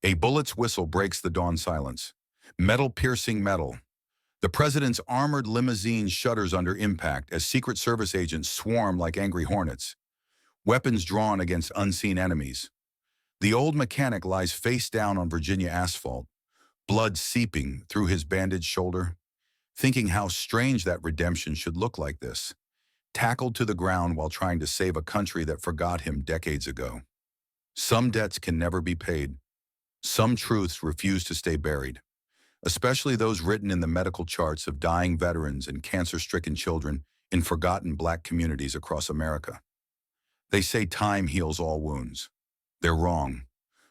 A bullet's whistle breaks the dawn silence. Metal piercing metal. The president's armored limousine shudders under impact as Secret Service agents swarm like angry hornets, weapons drawn against unseen enemies. The old mechanic lies face down on Virginia asphalt, blood seeping through his bandaged shoulder, thinking how strange that redemption should look like this, tackled to the ground while trying to save a country that forgot him decades ago. Some debts can never be paid. Some truths refuse to stay buried, especially those written in the medical charts of dying veterans and cancer-stricken children in forgotten Black communities across America. They say time heals all wounds. They're wrong.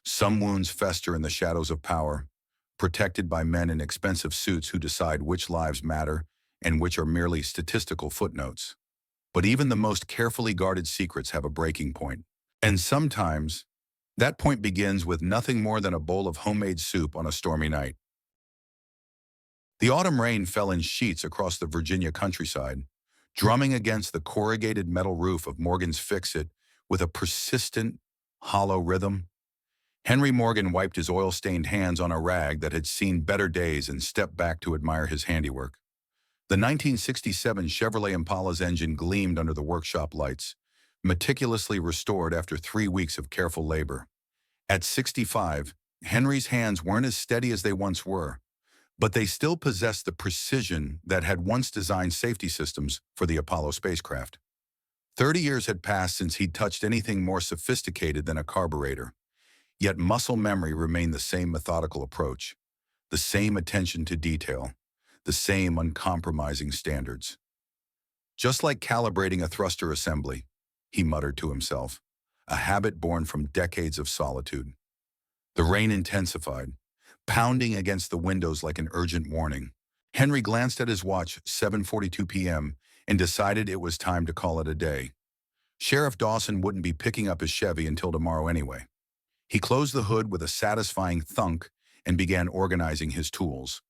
Some wounds fester in the shadows of power, protected by men in expensive suits who decide which lives matter and which are merely statistical footnotes. But even the most carefully guarded secrets have a breaking point. And sometimes, that point begins with nothing more than a bowl of homemade soup on a stormy night. The autumn rain fell in sheets across the Virginia countryside, drumming against the corrugated metal roof of Morgan's Fix-It with a persistent, hollow rhythm. Henry Morgan wiped his oil-stained hands on a rag that had seen better days and stepped back to admire his handiwork. The 1967 Chevrolet Impala's engine gleamed under the workshop lights, meticulously restored after 3 weeks of careful labor. At 65, Henry's hands weren't as steady as they once were, but they still possessed the precision that had once designed safety systems for the Apollo spacecraft. 30 years had passed since he'd touched anything more sophisticated than a carburetor, yet muscle memory remained the same methodical approach, the same attention to detail, the same uncompromising standards. Just like calibrating a thruster assembly, he muttered to himself, a habit born from decades of solitude. The rain intensified, pounding against the windows like an urgent warning. Henry glanced at his watch, 7:42 p.m., and decided it was time to call it a day. Sheriff Dawson wouldn't be picking up his Chevy until tomorrow anyway. He closed the hood with a satisfying thunk and began organizing his tools,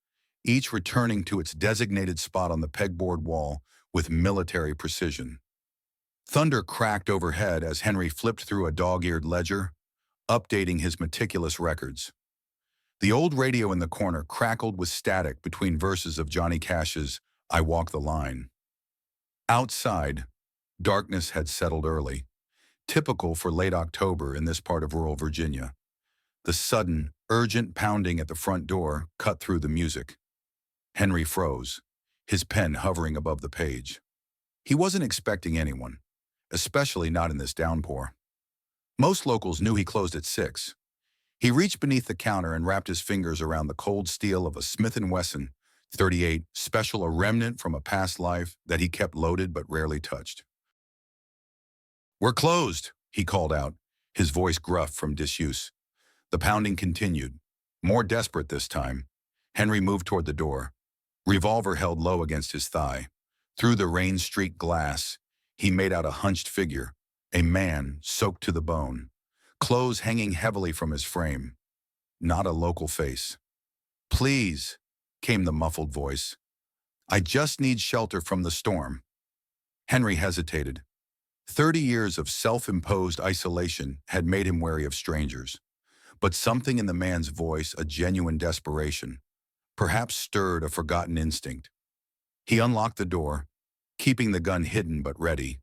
each returning to its designated spot on the pegboard wall with military precision. Thunder cracked overhead as Henry flipped through a dog-eared ledger, updating his meticulous records. The old radio in the corner crackled with static between verses of Johnny Cash's "I Walk the Line." Outside, darkness had settled early, typical for late October in this part of rural Virginia. The sudden, urgent pounding at the front door cut through the music. Henry froze, his pen hovering above the page. He wasn't expecting anyone, especially not in this downpour. Most locals knew he closed at 6. He reached beneath the counter and wrapped his fingers around the cold steel of a Smith & Wesson .38 special, a remnant from a past life that he kept loaded but rarely touched. "We're closed," he called out, his voice gruff from disuse. The pounding continued, more desperate this time. Henry moved toward the door, revolver held low against his thigh. Through the rain-streaked glass, he made out a hunched figure, a man soaked to the bone, clothes hanging heavily from his frame. Not a local face. "Please," came the muffled voice. "I just need shelter from the storm." Henry hesitated. 30 years of self-imposed isolation had made him wary of strangers, but something in the man's voice, a genuine desperation, perhaps stirred a forgotten instinct. He unlocked the door, keeping the gun hidden but ready.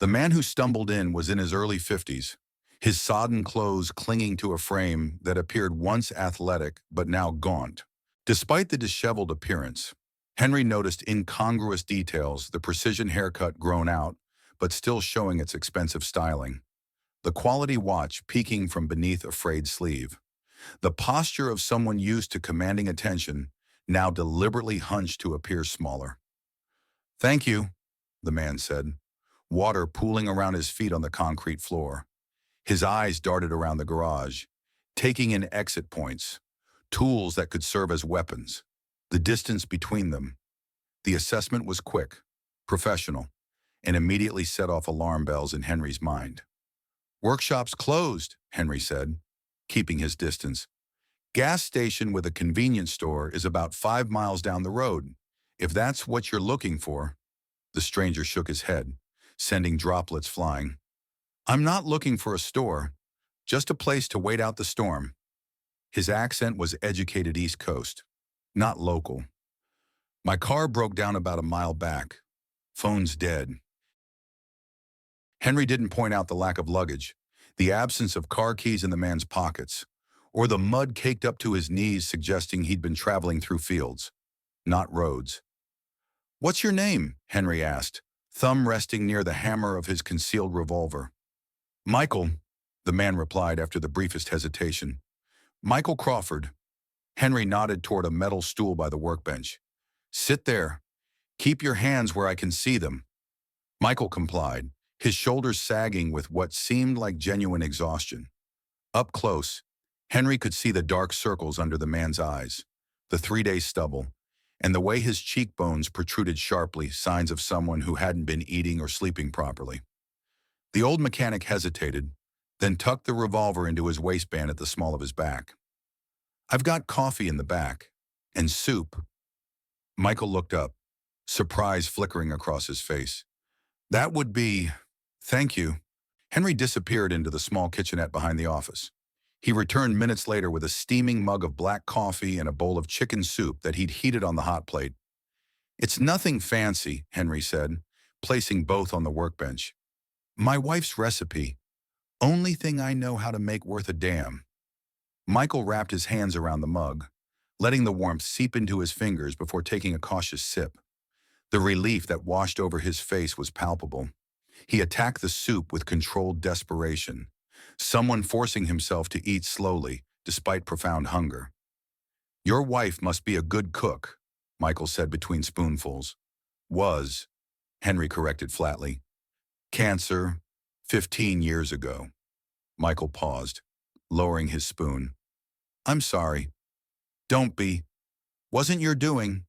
The man who stumbled in was in his early 50s, his sodden clothes clinging to a frame that appeared once athletic but now gaunt. Despite the disheveled appearance, Henry noticed incongruous details, the precision haircut grown out, but still showing its expensive styling, the quality watch peeking from beneath a frayed sleeve, the posture of someone used to commanding attention, now deliberately hunched to appear smaller. "Thank you," the man said, water pooling around his feet on the concrete floor. His eyes darted around the garage, taking in exit points, tools that could serve as weapons, the distance between them. The assessment was quick, professional, and immediately set off alarm bells in Henry's mind. "Workshop's closed," Henry said, keeping his distance. "Gas station with a convenience store is about 5 miles down the road, if that's what you're looking for." The stranger shook his head, sending droplets flying. "I'm not looking for a store, just a place to wait out the storm." His accent was educated East Coast, not local. My car broke down about a mile back. Phone's dead. Henry didn't point out the lack of luggage, the absence of car keys in the man's pockets, or the mud caked up to his knees suggesting he'd been traveling through fields, not roads. "What's your name?" Henry asked, thumb resting near the hammer of his concealed revolver. "Michael," the man replied after the briefest hesitation. "Michael Crawford." Henry nodded toward a metal stool by the workbench. "Sit there. Keep your hands where I can see them." Michael complied, his shoulders sagging with what seemed like genuine exhaustion. Up close, Henry could see the dark circles under the man's eyes, the 3-day stubble, and the way his cheekbones protruded sharply, signs of someone who hadn't been eating or sleeping properly. The old mechanic hesitated, then tucked the revolver into his waistband at the small of his back. "I've got coffee in the back. And soup." Michael looked up, surprise flickering across his face. "That would be... Thank you." Henry disappeared into the small kitchenette behind the office. He returned minutes later with a steaming mug of black coffee and a bowl of chicken soup that he'd heated on the hot plate. "It's nothing fancy," Henry said, placing both on the workbench. "My wife's recipe. Only thing I know how to make worth a damn." Michael wrapped his hands around the mug, letting the warmth seep into his fingers before taking a cautious sip. The relief that washed over his face was palpable. He attacked the soup with controlled desperation, someone forcing himself to eat slowly, despite profound hunger. "Your wife must be a good cook," Michael said between spoonfuls. "Was," Henry corrected flatly. "Cancer, 15 years ago." Michael paused, lowering his spoon. "I'm sorry." "Don't be. Wasn't your doing."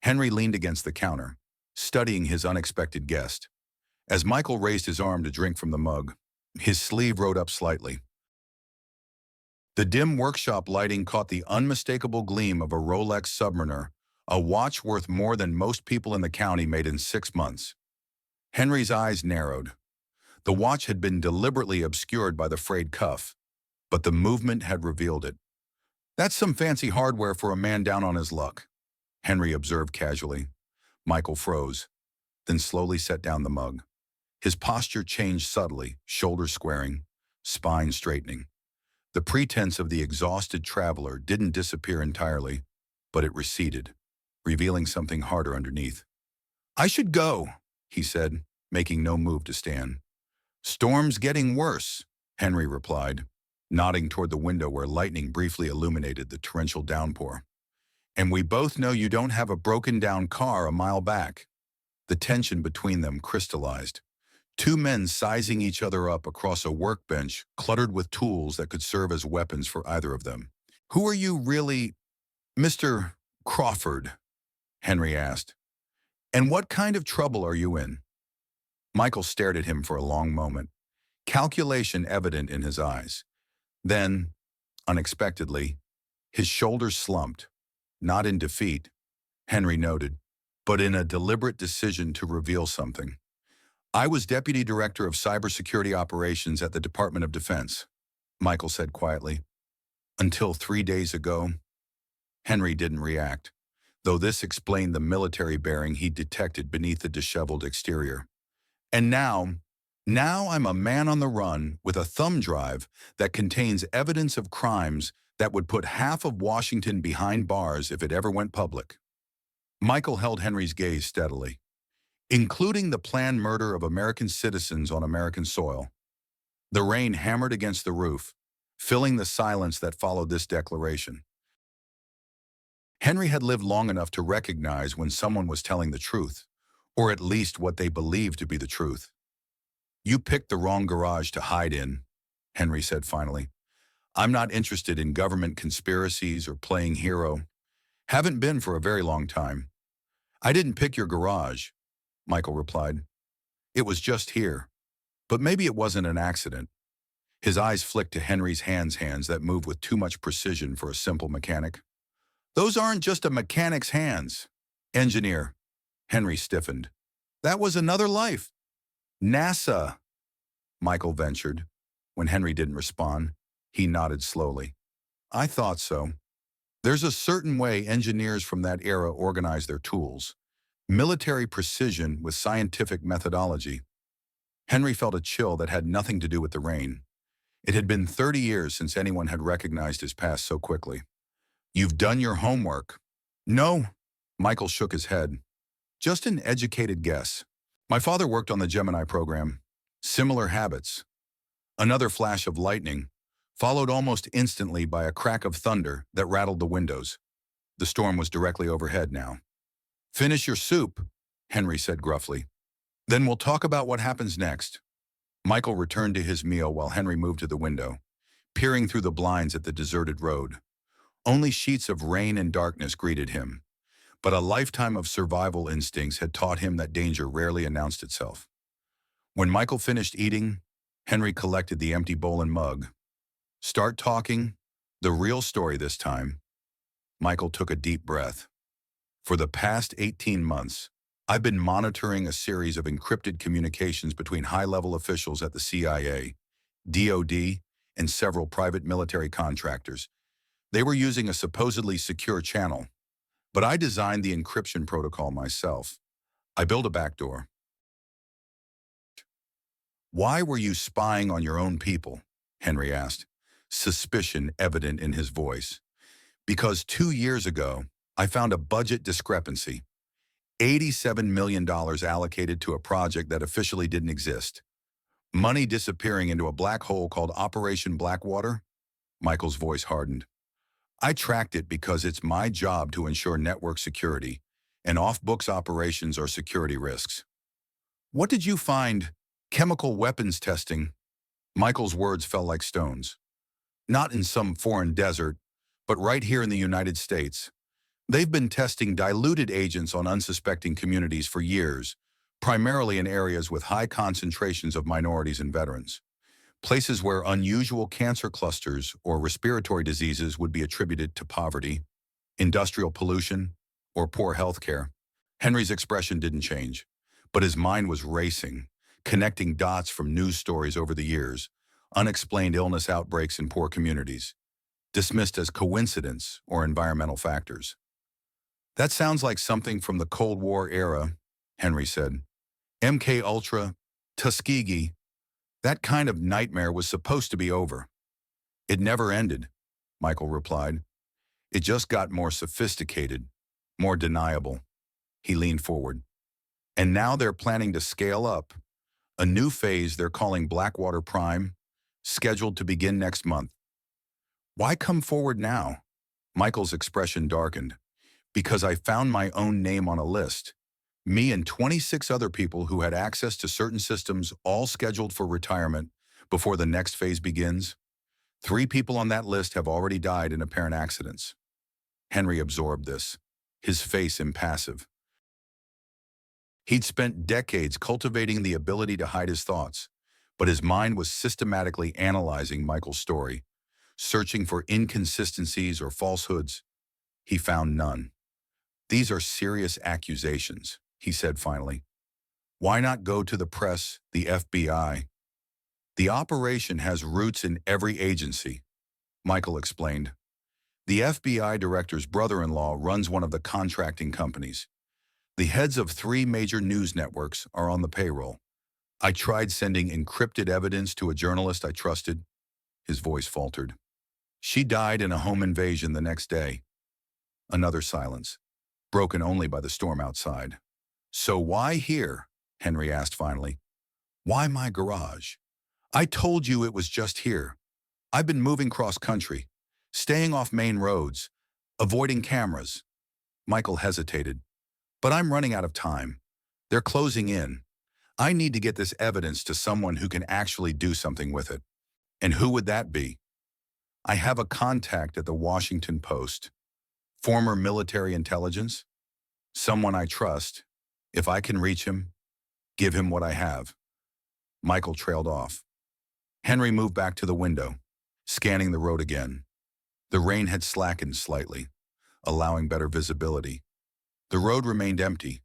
Henry leaned against the counter, studying his unexpected guest. As Michael raised his arm to drink from the mug, his sleeve rode up slightly. The dim workshop lighting caught the unmistakable gleam of a Rolex Submariner, a watch worth more than most people in the county made in 6 months. Henry's eyes narrowed. The watch had been deliberately obscured by the frayed cuff, but the movement had revealed it. "That's some fancy hardware for a man down on his luck," Henry observed casually. Michael froze, then slowly set down the mug. His posture changed subtly, shoulders squaring, spine straightening. The pretense of the exhausted traveler didn't disappear entirely, but it receded, revealing something harder underneath. "I should go," he said, making no move to stand. "Storm's getting worse," Henry replied, nodding toward the window where lightning briefly illuminated the torrential downpour. "And we both know you don't have a broken-down car a mile back." The tension between them crystallized. Two men sizing each other up across a workbench cluttered with tools that could serve as weapons for either of them. "Who are you really, Mr. Crawford?" Henry asked. "And what kind of trouble are you in?" Michael stared at him for a long moment, calculation evident in his eyes. Then, unexpectedly, his shoulders slumped, not in defeat, Henry noted, but in a deliberate decision to reveal something. "I was Deputy Director of Cybersecurity Operations at the Department of Defense," Michael said quietly. "Until 3 days ago." Henry didn't react, though this explained the military bearing he detected beneath the disheveled exterior. "And now I'm a man on the run with a thumb drive that contains evidence of crimes that would put half of Washington behind bars if it ever went public." Michael held Henry's gaze steadily. "Including the planned murder of American citizens on American soil." The rain hammered against the roof, filling the silence that followed this declaration. Henry had lived long enough to recognize when someone was telling the truth, or at least what they believed to be the truth. "You picked the wrong garage to hide in," Henry said finally. "I'm not interested in government conspiracies or playing hero. Haven't been for a very long time." "I didn't pick your garage," Michael replied. "It was just here. But maybe it wasn't an accident." His eyes flicked to Henry's hands that moved with too much precision for a simple mechanic. "Those aren't just a mechanic's hands." "Engineer." Henry stiffened. "That was another life." "NASA," Michael ventured. When Henry didn't respond, he nodded slowly. I thought so. There's a certain way engineers from that era organize their tools. Military precision with scientific methodology. Henry felt a chill that had nothing to do with the rain. It had been 30 years since anyone had recognized his past so quickly. You've done your homework. No, Michael shook his head. Just an educated guess. My father worked on the Gemini program. Similar habits. Another flash of lightning, followed almost instantly by a crack of thunder that rattled the windows. The storm was directly overhead now. Finish your soup, Henry said gruffly. Then we'll talk about what happens next. Michael returned to his meal while Henry moved to the window, peering through the blinds at the deserted road. Only sheets of rain and darkness greeted him, but a lifetime of survival instincts had taught him that danger rarely announced itself. When Michael finished eating, Henry collected the empty bowl and mug. Start talking, the real story this time. Michael took a deep breath. For the past 18 months, I've been monitoring a series of encrypted communications between high-level officials at the CIA, DoD, and several private military contractors. They were using a supposedly secure channel, but I designed the encryption protocol myself. I built a backdoor. Why were you spying on your own people? Henry asked, suspicion evident in his voice. Because 2 years ago, I found a budget discrepancy. $87 million allocated to a project that officially didn't exist. Money disappearing into a black hole called Operation Blackwater? Michael's voice hardened. I tracked it because it's my job to ensure network security, and off-books operations are security risks. What did you find? Chemical weapons testing. Michael's words fell like stones. Not in some foreign desert, but right here in the United States. They've been testing diluted agents on unsuspecting communities for years, primarily in areas with high concentrations of minorities and veterans. Places where unusual cancer clusters or respiratory diseases would be attributed to poverty, industrial pollution, or poor health care. Henry's expression didn't change, but his mind was racing, connecting dots from news stories over the years, unexplained illness outbreaks in poor communities, dismissed as coincidence or environmental factors. That sounds like something from the Cold War era, Henry said. MK Ultra, Tuskegee, that kind of nightmare was supposed to be over. It never ended, Michael replied. It just got more sophisticated, more deniable. He leaned forward. And now they're planning to scale up. A new phase they're calling Blackwater Prime, scheduled to begin next month. Why come forward now? Michael's expression darkened. Because I found my own name on a list. Me and 26 other people who had access to certain systems, all scheduled for retirement before the next phase begins. 3 people on that list have already died in apparent accidents. Henry absorbed this, his face impassive. He'd spent decades cultivating the ability to hide his thoughts, but his mind was systematically analyzing Michael's story, searching for inconsistencies or falsehoods. He found none. These are serious accusations, he said finally. Why not go to the press, the FBI? The operation has roots in every agency, Michael explained. The FBI director's brother-in-law runs one of the contracting companies. The heads of 3 major news networks are on the payroll. I tried sending encrypted evidence to a journalist I trusted. His voice faltered. She died in a home invasion the next day. Another silence, broken only by the storm outside. So why here? Henry asked finally. Why my garage? I told you it was just here. I've been moving cross-country, staying off main roads, avoiding cameras. Michael hesitated. But I'm running out of time. They're closing in. I need to get this evidence to someone who can actually do something with it. And who would that be? I have a contact at the Washington Post. Former military intelligence. Someone I trust. If I can reach him, give him what I have. Michael trailed off. Henry moved back to the window, scanning the road again. The rain had slackened slightly, allowing better visibility. The road remained empty,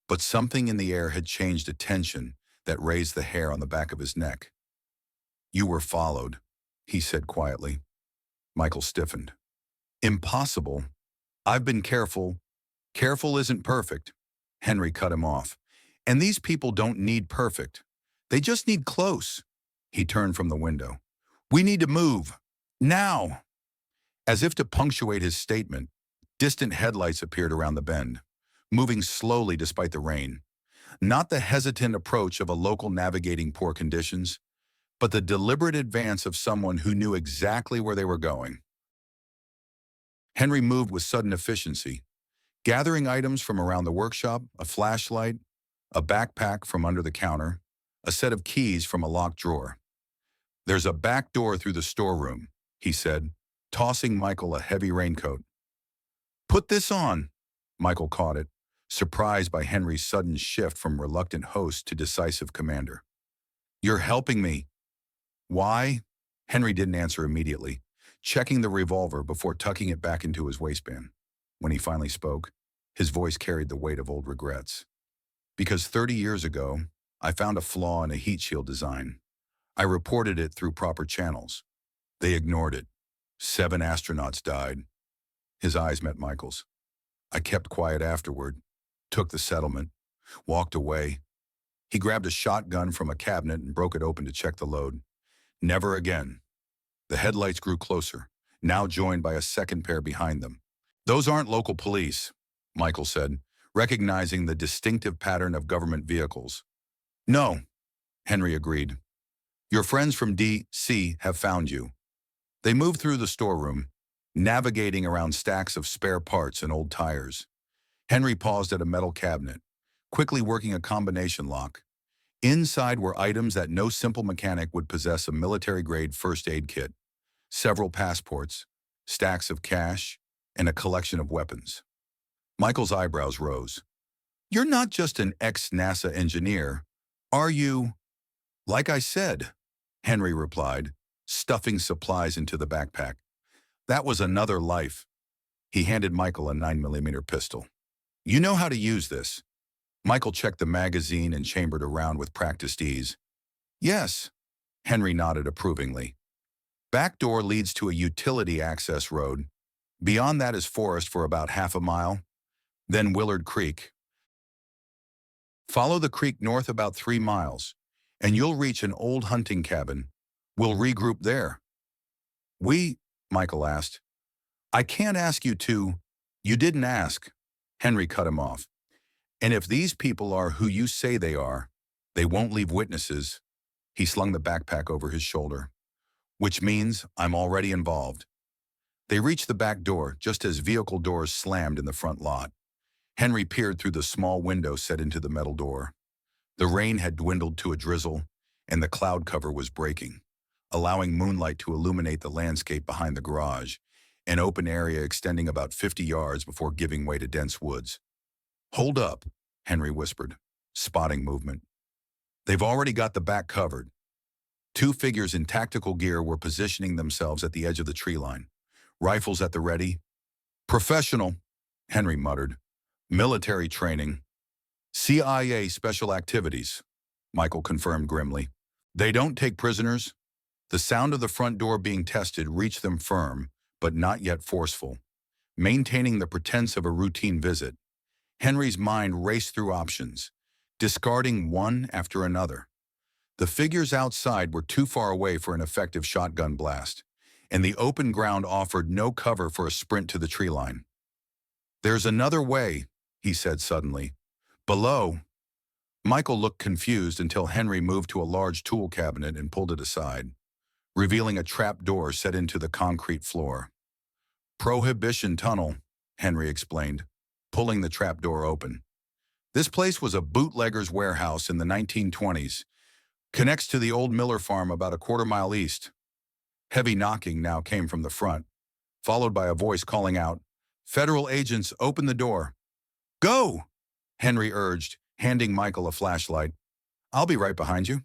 but something in the air had changed a tension that raised the hair on the back of his neck. You were followed, he said quietly. Michael stiffened. Impossible. I've been careful. Careful isn't perfect. Henry cut him off. And these people don't need perfect. They just need close. He turned from the window. We need to move. Now. As if to punctuate his statement, distant headlights appeared around the bend, moving slowly despite the rain. Not the hesitant approach of a local navigating poor conditions, but the deliberate advance of someone who knew exactly where they were going. Henry moved with sudden efficiency, gathering items from around the workshop, a flashlight, a backpack from under the counter, a set of keys from a locked drawer. There's a back door through the storeroom, he said, tossing Michael a heavy raincoat. Put this on. Michael caught it, surprised by Henry's sudden shift from reluctant host to decisive commander. You're helping me. Why? Henry didn't answer immediately, checking the revolver before tucking it back into his waistband. When he finally spoke, his voice carried the weight of old regrets. Because 30 years ago, I found a flaw in a heat shield design. I reported it through proper channels. They ignored it. 7 astronauts died. His eyes met Michael's. I kept quiet afterward, took the settlement, walked away. He grabbed a shotgun from a cabinet and broke it open to check the load. Never again. The headlights grew closer, now joined by a second pair behind them. Those aren't local police, Michael said, recognizing the distinctive pattern of government vehicles. No, Henry agreed. Your friends from D.C. have found you. They moved through the storeroom, navigating around stacks of spare parts and old tires. Henry paused at a metal cabinet, quickly working a combination lock. Inside were items that no simple mechanic would possess: a military-grade first aid kit, several passports, stacks of cash, and a collection of weapons. Michael's eyebrows rose. You're not just an ex-NASA engineer, are you? Like I said, Henry replied, stuffing supplies into the backpack. That was another life. He handed Michael a 9mm pistol. You know how to use this. Michael checked the magazine and chambered around with practiced ease. Yes, Henry nodded approvingly. Back door leads to a utility access road. Beyond that is forest for about half a mile, then Willard Creek. Follow the creek north about 3 miles, and you'll reach an old hunting cabin. We'll regroup there. Michael asked. I can't ask you to. You didn't ask. Henry cut him off. And if these people are who you say they are, they won't leave witnesses. He slung the backpack over his shoulder. Which means I'm already involved. They reached the back door just as vehicle doors slammed in the front lot. Henry peered through the small window set into the metal door. The rain had dwindled to a drizzle, and the cloud cover was breaking, allowing moonlight to illuminate the landscape behind the garage, an open area extending about 50 yards before giving way to dense woods. Hold up, Henry whispered, spotting movement. They've already got the back covered. 2 figures in tactical gear were positioning themselves at the edge of the tree line, rifles at the ready. Professional, Henry muttered. Military training. CIA special activities, Michael confirmed grimly. They don't take prisoners. The sound of the front door being tested reached them firm, but not yet forceful, maintaining the pretense of a routine visit. Henry's mind raced through options, discarding one after another. The figures outside were too far away for an effective shotgun blast, and the open ground offered no cover for a sprint to the tree line. There's another way, he said suddenly. Below. Michael looked confused until Henry moved to a large tool cabinet and pulled it aside, revealing a trap door set into the concrete floor. Prohibition Tunnel, Henry explained, pulling the trap door open. This place was a bootlegger's warehouse in the 1920s, connects to the old Miller farm about a quarter-mile east. Heavy knocking now came from the front, followed by a voice calling out, Federal agents, open the door. Go, Henry urged, handing Michael a flashlight. I'll be right behind you.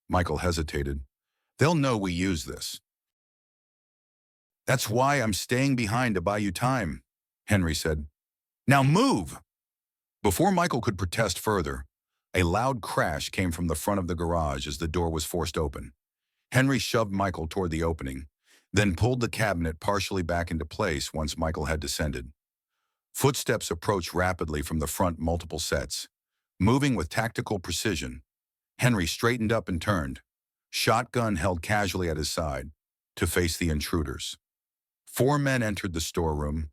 Michael hesitated. They'll know we use this. That's why I'm staying behind to buy you time, Henry said. Now move! Before Michael could protest further, a loud crash came from the front of the garage as the door was forced open. Henry shoved Michael toward the opening, then pulled the cabinet partially back into place once Michael had descended. Footsteps approached rapidly from the front multiple sets. Moving with tactical precision, Henry straightened up and turned, shotgun held casually at his side, to face the intruders. 4 men entered the storeroom,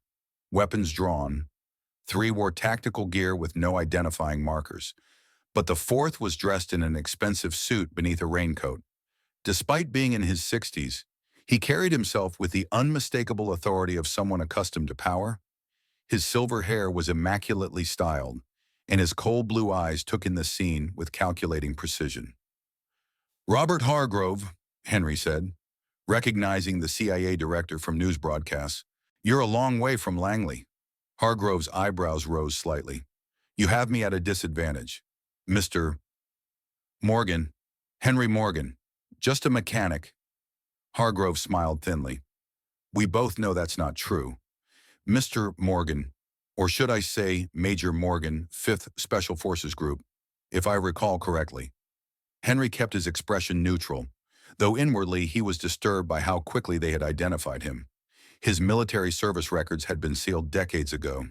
weapons drawn. 3 wore tactical gear with no identifying markers, but the 4th was dressed in an expensive suit beneath a raincoat. Despite being in his 60s, he carried himself with the unmistakable authority of someone accustomed to power. His silver hair was immaculately styled, and his cold blue eyes took in the scene with calculating precision. "Robert Hargrove," Henry said, recognizing the CIA director from news broadcasts. "You're a long way from Langley." Hargrove's eyebrows rose slightly. "You have me at a disadvantage. Mr. Morgan, Henry Morgan, just a mechanic." Hargrove smiled thinly. "We both know that's not true. Mr. Morgan, or should I say Major Morgan, 5th Special Forces Group, if I recall correctly." Henry kept his expression neutral, though inwardly he was disturbed by how quickly they had identified him. His military service records had been sealed decades ago.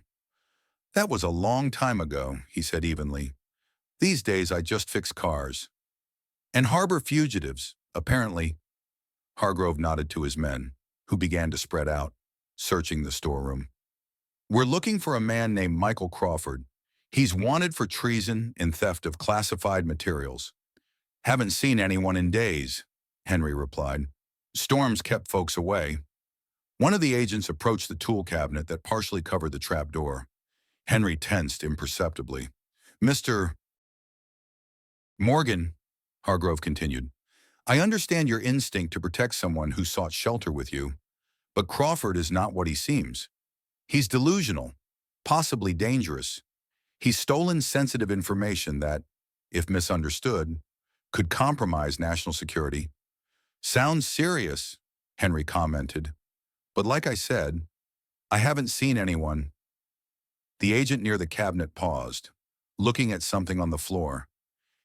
"That was a long time ago," he said evenly. "These days I just fix cars. And harbor fugitives, apparently." Hargrove nodded to his men, who began to spread out, searching the storeroom. "We're looking for a man named Michael Crawford. He's wanted for treason and theft of classified materials." "Haven't seen anyone in days," Henry replied. "Storms kept folks away." One of the agents approached the tool cabinet that partially covered the trap door. Henry tensed imperceptibly. "Mr. Morgan," Hargrove continued, "I understand your instinct to protect someone who sought shelter with you, but Crawford is not what he seems. He's delusional, possibly dangerous. He's stolen sensitive information that, if misunderstood, could compromise national security." "Sounds serious," Henry commented. "But like I said, I haven't seen anyone." The agent near the cabinet paused, looking at something on the floor.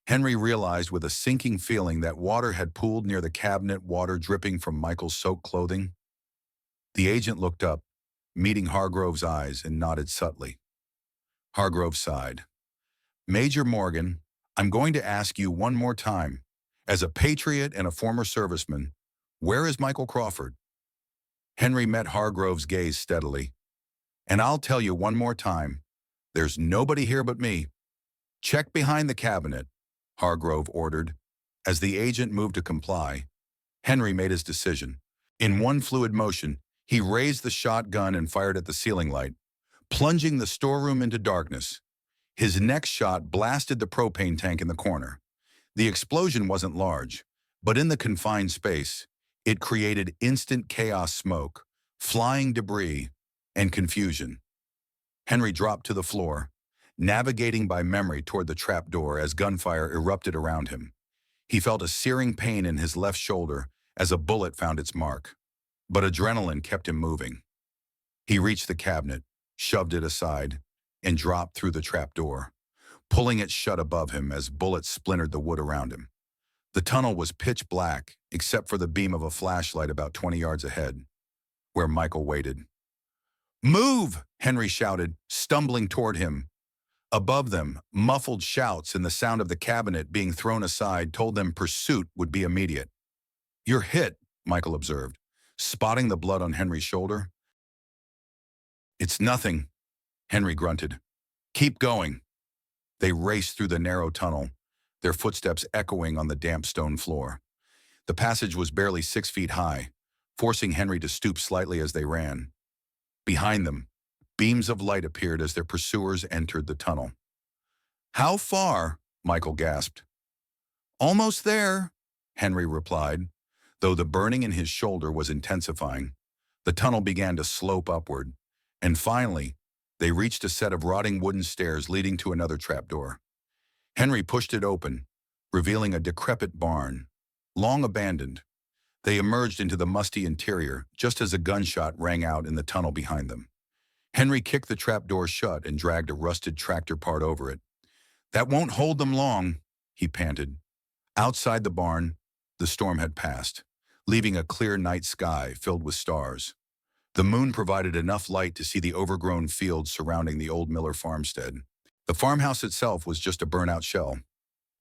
Henry realized with a sinking feeling that water had pooled near the cabinet, water dripping from Michael's soaked clothing. The agent looked up, meeting Hargrove's eyes, and nodded subtly. Hargrove sighed. "Major Morgan, I'm going to ask you one more time. As a patriot and a former serviceman, where is Michael Crawford?" Henry met Hargrove's gaze steadily. "And I'll tell you one more time, there's nobody here but me." "Check behind the cabinet," Hargrove ordered. As the agent moved to comply, Henry made his decision. In one fluid motion, he raised the shotgun and fired at the ceiling light, plunging the storeroom into darkness. His next shot blasted the propane tank in the corner. The explosion wasn't large, but in the confined space, it created instant chaos, smoke, flying debris, and confusion. Henry dropped to the floor, navigating by memory toward the trapdoor as gunfire erupted around him. He felt a searing pain in his left shoulder as a bullet found its mark, but adrenaline kept him moving. He reached the cabinet, shoved it aside, and dropped through the trapdoor, pulling it shut above him as bullets splintered the wood around him. The tunnel was pitch black, except for the beam of a flashlight about 20 yards ahead, where Michael waited. "Move!" Henry shouted, stumbling toward him. Above them, muffled shouts and the sound of the cabinet being thrown aside told them pursuit would be immediate. "You're hit," Michael observed, spotting the blood on Henry's shoulder. "It's nothing," Henry grunted. "Keep going." They raced through the narrow tunnel, their footsteps echoing on the damp stone floor. The passage was barely 6 feet high, forcing Henry to stoop slightly as they ran. Behind them, beams of light appeared as their pursuers entered the tunnel. "How far?" Michael gasped. "Almost there," Henry replied, though the burning in his shoulder was intensifying. The tunnel began to slope upward, and finally, they reached a set of rotting wooden stairs leading to another trapdoor. Henry pushed it open, revealing a decrepit barn, long abandoned. They emerged into the musty interior just as a gunshot rang out in the tunnel behind them. Henry kicked the trapdoor shut and dragged a rusted tractor part over it. "That won't hold them long," he panted. Outside the barn, the storm had passed, leaving a clear night sky filled with stars. The moon provided enough light to see the overgrown fields surrounding the old Miller farmstead. The farmhouse itself was just a burnout shell,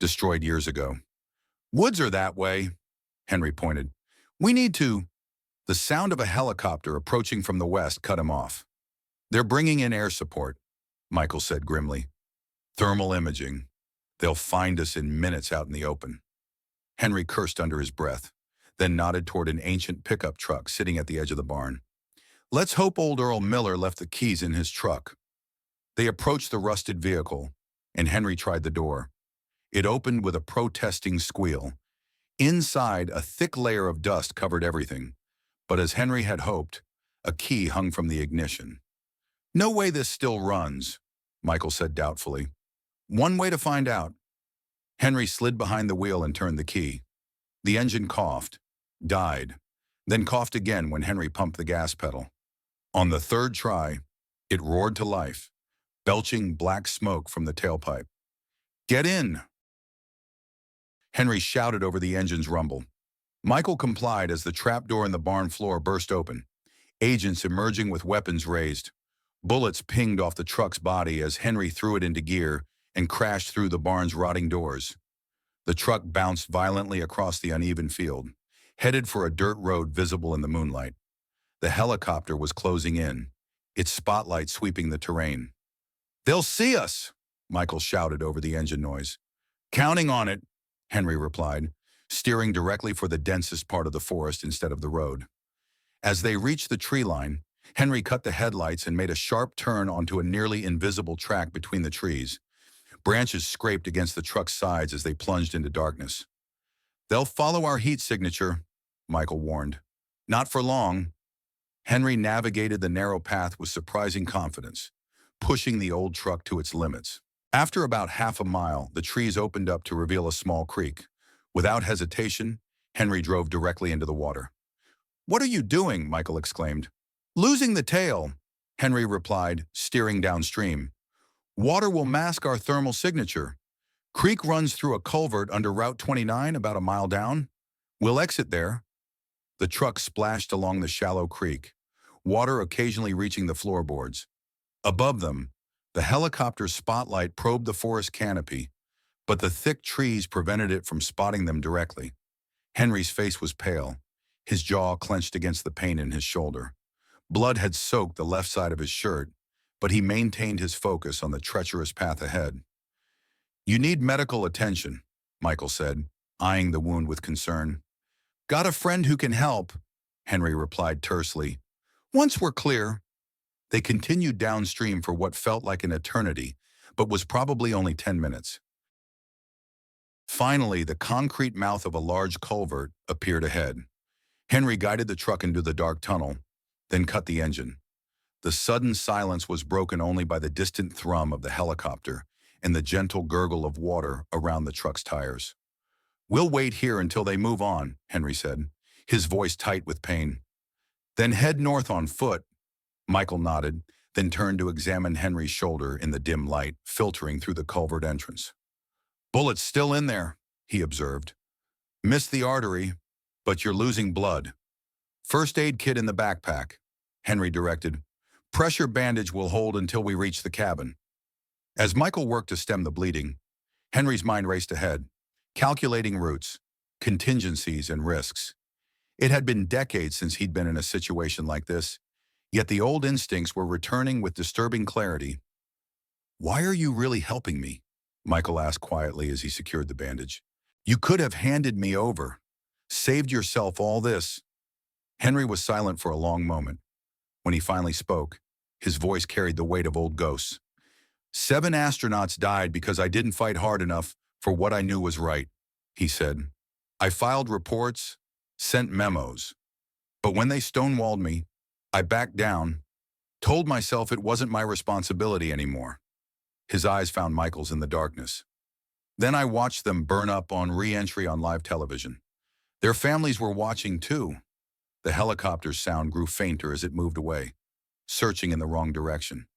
destroyed years ago. "Woods are that way," Henry pointed. "We need to—" The sound of a helicopter approaching from the west cut him off. "They're bringing in air support," Michael said grimly. "Thermal imaging. They'll find us in minutes out in the open." Henry cursed under his breath, then nodded toward an ancient pickup truck sitting at the edge of the barn. "Let's hope old Earl Miller left the keys in his truck." They approached the rusted vehicle, and Henry tried the door. It opened with a protesting squeal. Inside, a thick layer of dust covered everything, but as Henry had hoped, a key hung from the ignition. "No way this still runs," Michael said doubtfully. "One way to find out." Henry slid behind the wheel and turned the key. The engine coughed, died, then coughed again when Henry pumped the gas pedal. On the third try, it roared to life, belching black smoke from the tailpipe. "Get in!" Henry shouted over the engine's rumble. Michael complied as the trapdoor in the barn floor burst open, agents emerging with weapons raised. Bullets pinged off the truck's body as Henry threw it into gear and crashed through the barn's rotting doors. The truck bounced violently across the uneven field, headed for a dirt road visible in the moonlight. The helicopter was closing in, its spotlight sweeping the terrain. "They'll see us!" Michael shouted over the engine noise. "Counting on it," Henry replied, steering directly for the densest part of the forest instead of the road. As they reached the tree line, Henry cut the headlights and made a sharp turn onto a nearly invisible track between the trees. Branches scraped against the truck's sides as they plunged into darkness. "They'll follow our heat signature," Michael warned. "Not for long." Henry navigated the narrow path with surprising confidence, pushing the old truck to its limits. After about half a mile, the trees opened up to reveal a small creek. Without hesitation, Henry drove directly into the water. "What are you doing?" Michael exclaimed. "Losing the tail," Henry replied, steering downstream. "Water will mask our thermal signature. Creek runs through a culvert under Route 29 about a mile down. We'll exit there." The truck splashed along the shallow creek, water occasionally reaching the floorboards. Above them, the helicopter's spotlight probed the forest canopy, but the thick trees prevented it from spotting them directly. Henry's face was pale, his jaw clenched against the pain in his shoulder. Blood had soaked the left side of his shirt, but he maintained his focus on the treacherous path ahead. "You need medical attention," Michael said, eyeing the wound with concern. "Got a friend who can help," Henry replied tersely. "Once we're clear." They continued downstream for what felt like an eternity, but was probably only 10 minutes. Finally, the concrete mouth of a large culvert appeared ahead. Henry guided the truck into the dark tunnel, then cut the engine. The sudden silence was broken only by the distant thrum of the helicopter and the gentle gurgle of water around the truck's tires. "We'll wait here until they move on," Henry said, his voice tight with pain. "Then head north on foot." Michael nodded, then turned to examine Henry's shoulder in the dim light filtering through the culvert entrance. "Bullet's still in there," he observed. "Missed the artery, but you're losing blood. First aid kit in the backpack," Henry directed. "Pressure bandage will hold until we reach the cabin." As Michael worked to stem the bleeding, Henry's mind raced ahead, calculating routes, contingencies, and risks. It had been decades since he'd been in a situation like this, yet the old instincts were returning with disturbing clarity. "Why are you really helping me?" Michael asked quietly as he secured the bandage. "You could have handed me over. Saved yourself all this." Henry was silent for a long moment. When he finally spoke, his voice carried the weight of old ghosts. 7 astronauts died because I didn't fight hard enough for what I knew was right," he said. "I filed reports, sent memos. But when they stonewalled me, I backed down, told myself it wasn't my responsibility anymore." His eyes found Michael's in the darkness. "Then I watched them burn up on re-entry on live television. Their families were watching too." The helicopter's sound grew fainter as it moved away, searching in the wrong direction.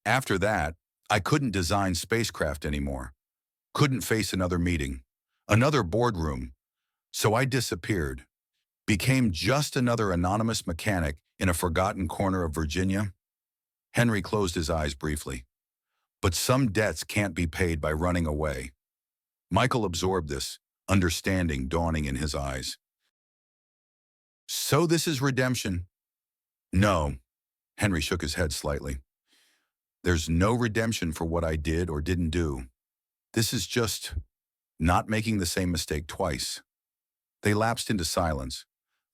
"After that, I couldn't design spacecraft anymore. Couldn't face another meeting, another boardroom. So I disappeared. became just another anonymous mechanic in a forgotten corner of Virginia? Henry closed his eyes briefly. But some debts can't be paid by running away. Michael absorbed this, understanding dawning in his eyes. So this is redemption? No. Henry shook his head slightly. There's no redemption for what I did or didn't do. This is just not making the same mistake twice. They lapsed into silence,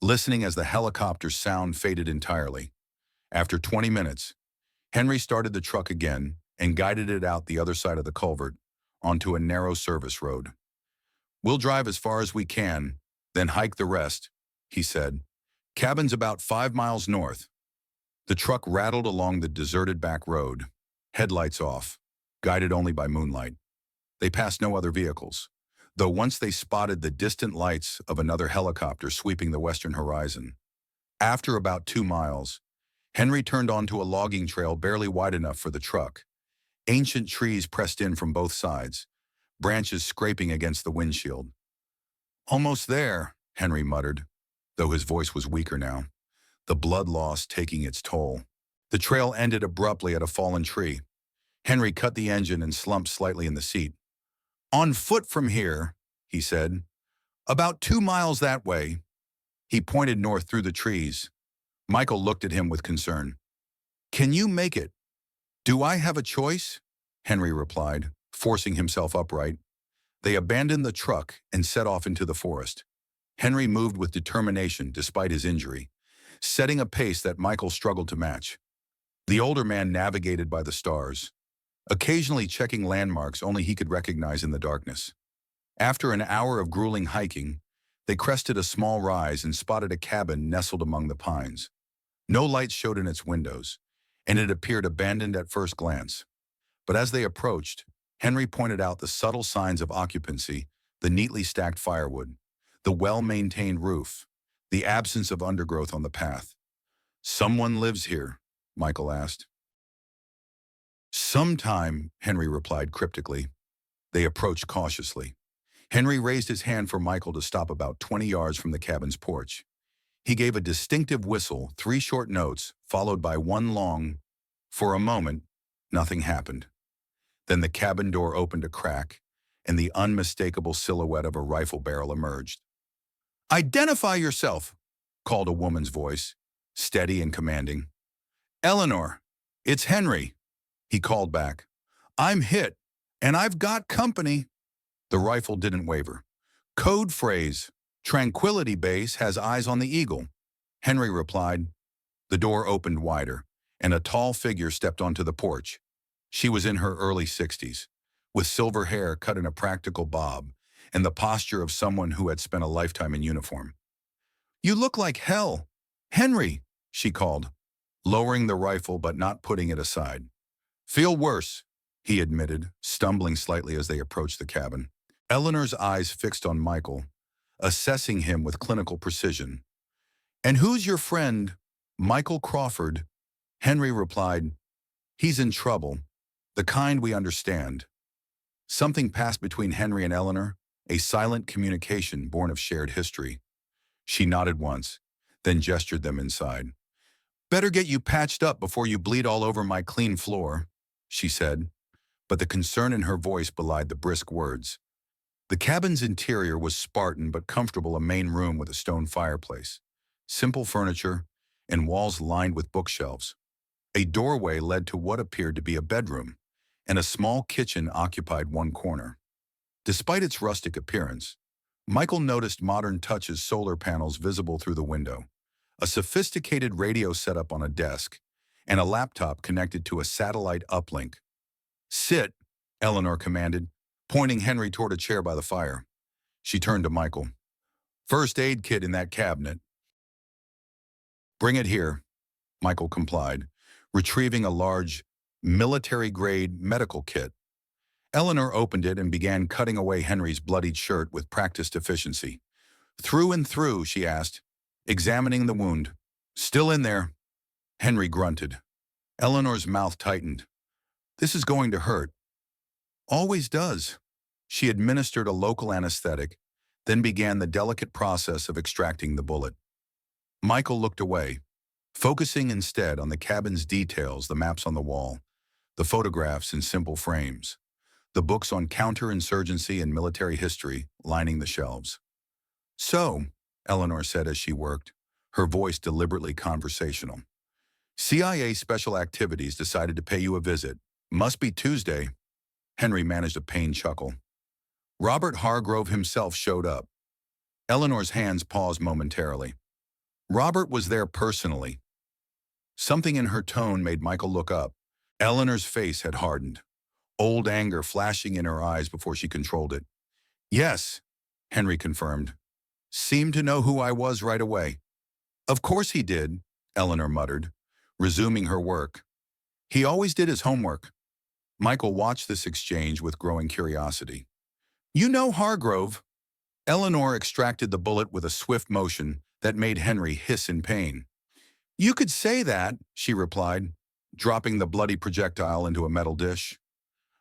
listening as the helicopter's sound faded entirely. After 20 minutes, Henry started the truck again and guided it out the other side of the culvert onto a narrow service road. We'll drive as far as we can, then hike the rest, he said. Cabin's about 5 miles north. The truck rattled along the deserted back road, headlights off, guided only by moonlight. They passed no other vehicles, though once they spotted the distant lights of another helicopter sweeping the western horizon. After about 2 miles, Henry turned onto a logging trail barely wide enough for the truck. Ancient trees pressed in from both sides, branches scraping against the windshield. Almost there, Henry muttered, though his voice was weaker now, the blood loss taking its toll. The trail ended abruptly at a fallen tree. Henry cut the engine and slumped slightly in the seat. On foot from here, he said. About 2 miles that way. He pointed north through the trees. Michael looked at him with concern. Can you make it? Do I have a choice? Henry replied, forcing himself upright. They abandoned the truck and set off into the forest. Henry moved with determination despite his injury, setting a pace that Michael struggled to match. The older man navigated by the stars, occasionally checking landmarks only he could recognize in the darkness. After an hour of grueling hiking, they crested a small rise and spotted a cabin nestled among the pines. No lights showed in its windows, and it appeared abandoned at first glance. But as they approached, Henry pointed out the subtle signs of occupancy, the neatly stacked firewood, the well-maintained roof, the absence of undergrowth on the path. Someone lives here, Michael asked. Sometime, Henry replied cryptically. They approached cautiously. Henry raised his hand for Michael to stop about 20 yards from the cabin's porch. He gave a distinctive whistle, 3 short notes, followed by 1 long. For a moment, nothing happened. Then the cabin door opened a crack, and the unmistakable silhouette of a rifle barrel emerged. Identify yourself, called a woman's voice, steady and commanding. Eleanor, it's Henry, he called back. I'm hit, and I've got company. The rifle didn't waver. Code phrase, Tranquility Base has eyes on the eagle, Henry replied. The door opened wider, and a tall figure stepped onto the porch. She was in her early 60s, with silver hair cut in a practical bob, and the posture of someone who had spent a lifetime in uniform. You look like hell. Henry, she called, lowering the rifle but not putting it aside. Feel worse, he admitted, stumbling slightly as they approached the cabin. Eleanor's eyes fixed on Michael, assessing him with clinical precision. And who's your friend, Michael Crawford? Henry replied, He's in trouble, the kind we understand. Something passed between Henry and Eleanor, a silent communication born of shared history. She nodded once, then gestured them inside. Better get you patched up before you bleed all over my clean floor, she said, but the concern in her voice belied the brisk words. The cabin's interior was Spartan but comfortable, a main room with a stone fireplace, simple furniture, and walls lined with bookshelves. A doorway led to what appeared to be a bedroom, and a small kitchen occupied one corner. Despite its rustic appearance, Michael noticed modern touches, solar panels visible through the window, a sophisticated radio setup on a desk, and a laptop connected to a satellite uplink. Sit, Eleanor commanded, pointing Henry toward a chair by the fire. She turned to Michael. First aid kit in that cabinet. Bring it here, Michael complied, retrieving a large, military-grade medical kit. Eleanor opened it and began cutting away Henry's bloodied shirt with practiced efficiency. Through and through, she asked, examining the wound. Still in there. Henry grunted. Eleanor's mouth tightened. This is going to hurt. Always does. She administered a local anesthetic, then began the delicate process of extracting the bullet. Michael looked away, focusing instead on the cabin's details, the maps on the wall, the photographs in simple frames, the books on counterinsurgency and military history lining the shelves. "So," Eleanor said as she worked, her voice deliberately conversational. "CIA Special Activities decided to pay you a visit. Must be Tuesday." Henry managed a pained chuckle. Robert Hargrove himself showed up. Eleanor's hands paused momentarily. Robert was there personally. Something in her tone made Michael look up. Eleanor's face had hardened, old anger flashing in her eyes before she controlled it. "Yes," Henry confirmed. "Seemed to know who I was right away." "Of course he did," Eleanor muttered, resuming her work. "He always did his homework." Michael watched this exchange with growing curiosity. "You know Hargrove?" Eleanor extracted the bullet with a swift motion that made Henry hiss in pain. "You could say that," she replied, dropping the bloody projectile into a metal dish.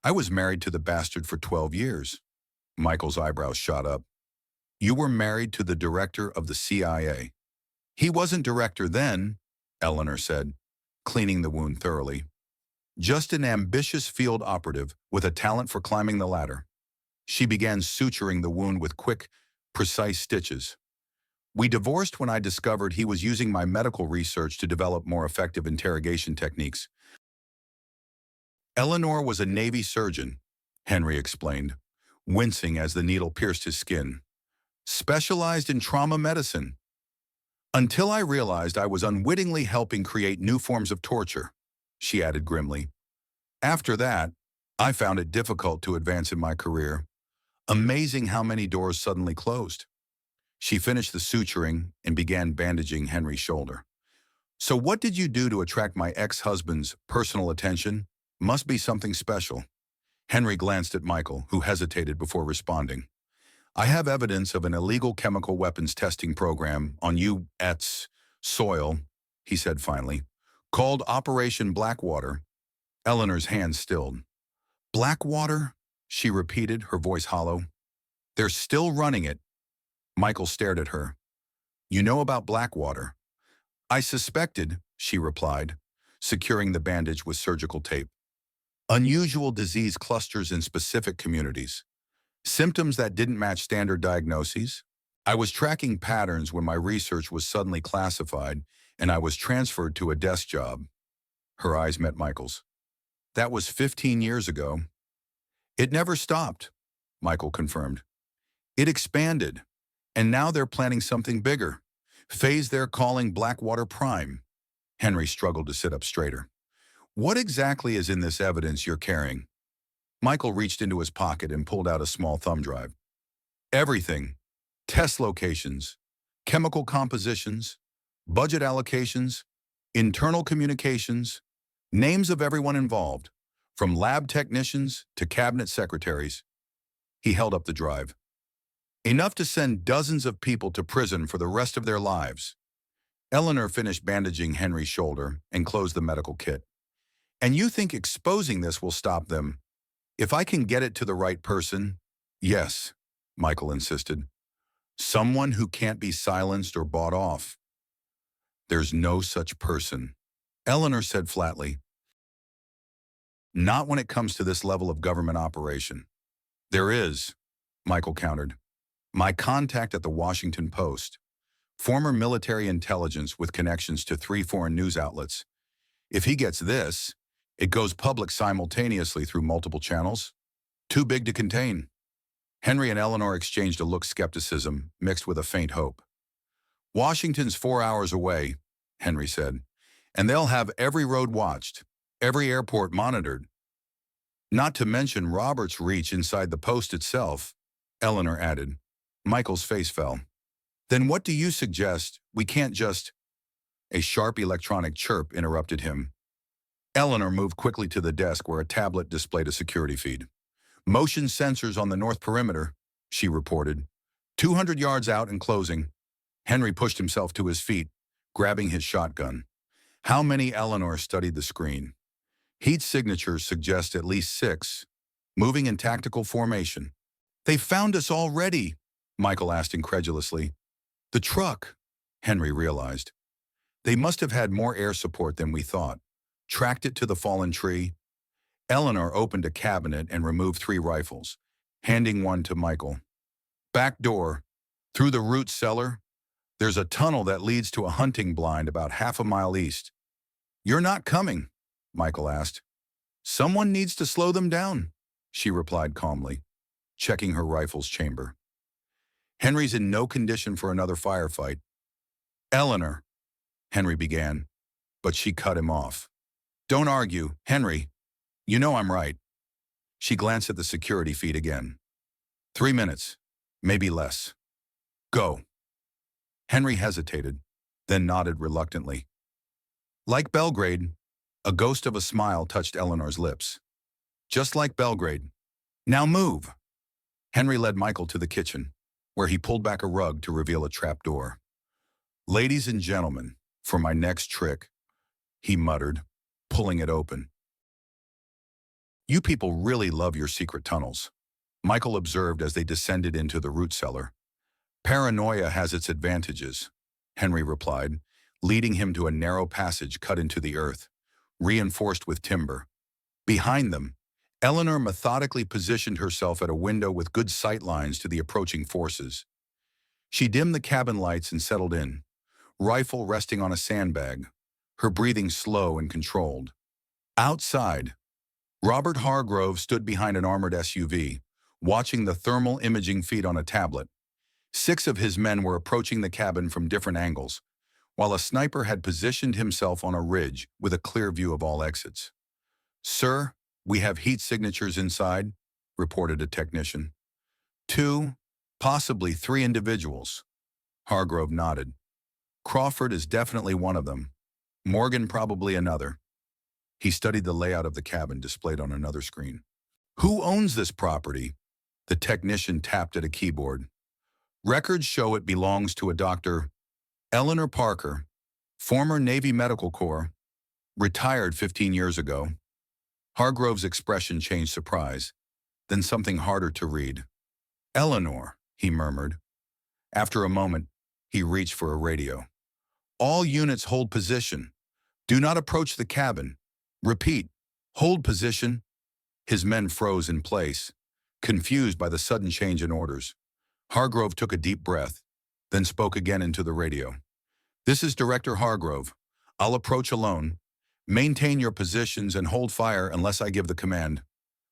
"I was married to the bastard for 12 years. Michael's eyebrows shot up. "You were married to the director of the CIA. "He wasn't director then," Eleanor said, cleaning the wound thoroughly. "Just an ambitious field operative with a talent for climbing the ladder." She began suturing the wound with quick, precise stitches. "We divorced when I discovered he was using my medical research to develop more effective interrogation techniques." "Eleanor was a Navy surgeon," Henry explained, wincing as the needle pierced his skin. "Specialized in trauma medicine. Until I realized I was unwittingly helping create new forms of torture," she added grimly. "After that, I found it difficult to advance in my career. Amazing how many doors suddenly closed." She finished the suturing and began bandaging Henry's shoulder. "So what did you do to attract my ex-husband's personal attention? Must be something special." Henry glanced at Michael, who hesitated before responding. "I have evidence of an illegal chemical weapons testing program on U.S. soil," he said finally, "called Operation Blackwater." Eleanor's hands stilled. "Blackwater?" she repeated, her voice hollow. "They're still running it." Michael stared at her. "You know about Blackwater?" "I suspected," she replied, securing the bandage with surgical tape. "Unusual disease clusters in specific communities. Symptoms that didn't match standard diagnoses. I was tracking patterns when my research was suddenly classified, and I was transferred to a desk job." Her eyes met Michael's. "That was 15 years ago." "It never stopped," Michael confirmed. "It expanded, and now they're planning something bigger. Phase they're calling Blackwater Prime." Henry struggled to sit up straighter. "What exactly is in this evidence you're carrying?" Michael reached into his pocket and pulled out a small thumb drive. "Everything. Test locations, chemical compositions, budget allocations, internal communications, names of everyone involved, from lab technicians to cabinet secretaries." He held up the drive. "Enough to send dozens of people to prison for the rest of their lives." Eleanor finished bandaging Henry's shoulder and closed the medical kit. "And you think exposing this will stop them? If I can get it to the right person?" "Yes," Michael insisted. "Someone who can't be silenced or bought off." "There's no such person," Eleanor said flatly. "Not when it comes to this level of government operation." "There is," Michael countered. "My contact at the Washington Post, former military intelligence with connections to 3 foreign news outlets. If he gets this, it goes public simultaneously through multiple channels. Too big to contain." Henry and Eleanor exchanged a look of skepticism mixed with a faint hope. "Washington's 4 hours away," Henry said, "and they'll have every road watched, every airport monitored. Not to mention Robert's reach inside the Post itself," Eleanor added. Michael's face fell. "Then what do you suggest? We can't just—" A sharp electronic chirp interrupted him. Eleanor moved quickly to the desk where a tablet displayed a security feed. "Motion sensors on the north perimeter," she reported. 200 yards out and closing." Henry pushed himself to his feet, grabbing his shotgun. "How many?" Eleanor studied the screen. "Heat signatures suggest at least 6, moving in tactical formation." "They found us already?" Michael asked incredulously. "The truck," Henry realized. They must have had more air support than we thought. Tracked it to the fallen tree. Eleanor opened a cabinet and removed 3 rifles, handing one to Michael. Back door. Through the root cellar. There's a tunnel that leads to a hunting blind about half a mile east. You're not coming, Michael asked. Someone needs to slow them down, she replied calmly, checking her rifle's chamber. Henry's in no condition for another firefight. Eleanor, Henry began, but she cut him off. Don't argue, Henry. You know I'm right. She glanced at the security feed again. 3 minutes, maybe less. Go. Henry hesitated, then nodded reluctantly. Like Belgrade, a ghost of a smile touched Eleanor's lips. Just like Belgrade. Now move. Henry led Michael to the kitchen, where he pulled back a rug to reveal a trapdoor. Ladies and gentlemen, for my next trick, he muttered, pulling it open. You people really love your secret tunnels, Michael observed as they descended into the root cellar. Paranoia has its advantages, Henry replied, leading him to a narrow passage cut into the earth, reinforced with timber. Behind them, Eleanor methodically positioned herself at a window with good sight lines to the approaching forces. She dimmed the cabin lights and settled in, rifle resting on a sandbag, her breathing slow and controlled. Outside, Robert Hargrove stood behind an armored SUV, watching the thermal imaging feed on a tablet. 6 of his men were approaching the cabin from different angles, while a sniper had positioned himself on a ridge with a clear view of all exits. Sir, we have heat signatures inside, reported a technician. 2, possibly 3 individuals. Hargrove nodded. Crawford is definitely one of them. Morgan probably another. He studied the layout of the cabin displayed on another screen. Who owns this property? The technician tapped at a keyboard. Records show it belongs to a Dr. Eleanor Parker, former Navy Medical Corps, retired 15 years ago. Hargrove's expression changed surprise, then something harder to read. Eleanor, he murmured. After a moment, he reached for a radio. All units hold position. Do not approach the cabin. Repeat, hold position. His men froze in place, confused by the sudden change in orders. Hargrove took a deep breath, then spoke again into the radio. This is Director Hargrove. I'll approach alone. Maintain your positions and hold fire unless I give the command.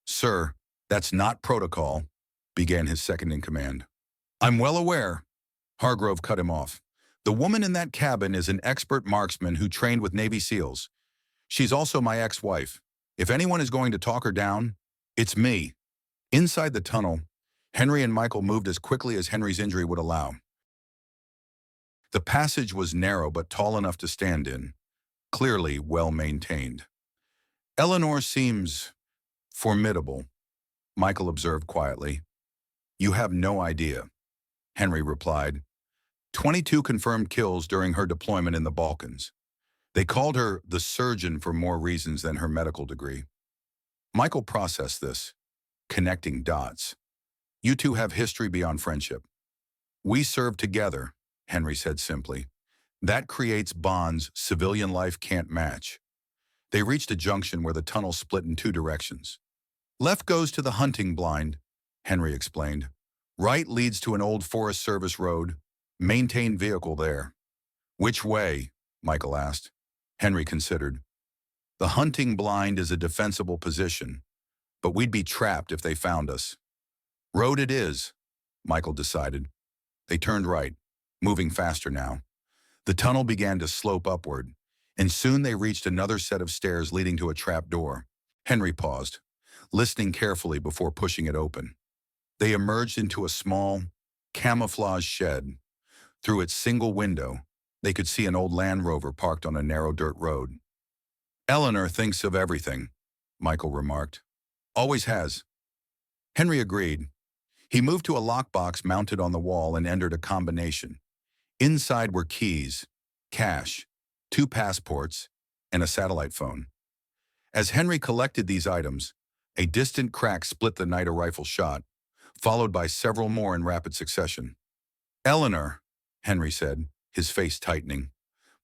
Sir, that's not protocol, began his second-in-command. I'm well aware. Hargrove cut him off. The woman in that cabin is an expert marksman who trained with Navy SEALs. She's also my ex-wife. If anyone is going to talk her down, it's me. Inside the tunnel, Henry and Michael moved as quickly as Henry's injury would allow. The passage was narrow but tall enough to stand in, clearly well-maintained. Eleanor seems formidable, Michael observed quietly. You have no idea, Henry replied. 22 confirmed kills during her deployment in the Balkans. They called her the surgeon for more reasons than her medical degree. Michael processed this, connecting dots. You two have history beyond friendship. We serve together, Henry said simply. That creates bonds civilian life can't match. They reached a junction where the tunnel split in 2 directions. Left goes to the hunting blind, Henry explained. Right leads to an old Forest Service road. Maintained vehicle there. Which way? Michael asked. Henry considered. The hunting blind is a defensible position, but we'd be trapped if they found us. Road it is, Michael decided. They turned right, moving faster now. The tunnel began to slope upward, and soon they reached another set of stairs leading to a trap door. Henry paused, listening carefully before pushing it open. They emerged into a small, camouflage shed. Through its single window, they could see an old Land Rover parked on a narrow dirt road. Eleanor thinks of everything, Michael remarked. Always has. Henry agreed. He moved to a lockbox mounted on the wall and entered a combination. Inside were keys, cash, 2 passports, and a satellite phone. As Henry collected these items, a distant crack split the night a rifle shot, followed by several more in rapid succession. Eleanor, Henry said, his face tightening.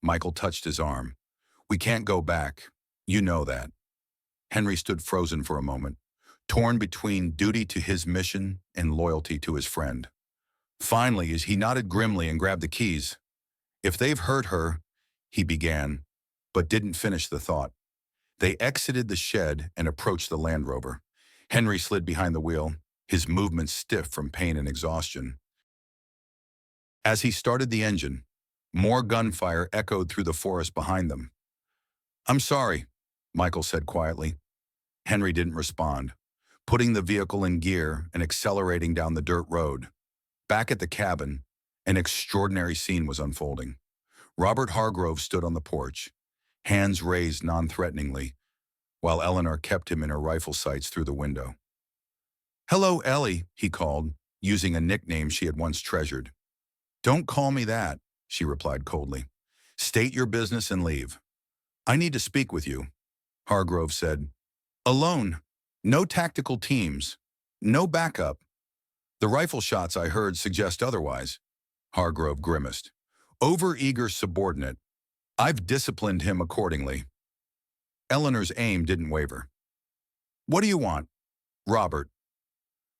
Michael touched his arm. We can't go back. You know that. Henry stood frozen for a moment, torn between duty to his mission and loyalty to his friend. Finally, as he nodded grimly and grabbed the keys, if they've hurt her, he began, but didn't finish the thought. They exited the shed and approached the Land Rover. Henry slid behind the wheel, his movements stiff from pain and exhaustion. As he started the engine, more gunfire echoed through the forest behind them. I'm sorry, Michael said quietly. Henry didn't respond, putting the vehicle in gear and accelerating down the dirt road. Back at the cabin, an extraordinary scene was unfolding. Robert Hargrove stood on the porch, hands raised non-threateningly, while Eleanor kept him in her rifle sights through the window. Hello, Ellie, he called, using a nickname she had once treasured. Don't call me that, she replied coldly. State your business and leave. I need to speak with you, Hargrove said. Alone, no tactical teams, no backup. The rifle shots I heard suggest otherwise, Hargrove grimaced. Over-eager subordinate. I've disciplined him accordingly. Eleanor's aim didn't waver. What do you want? Robert.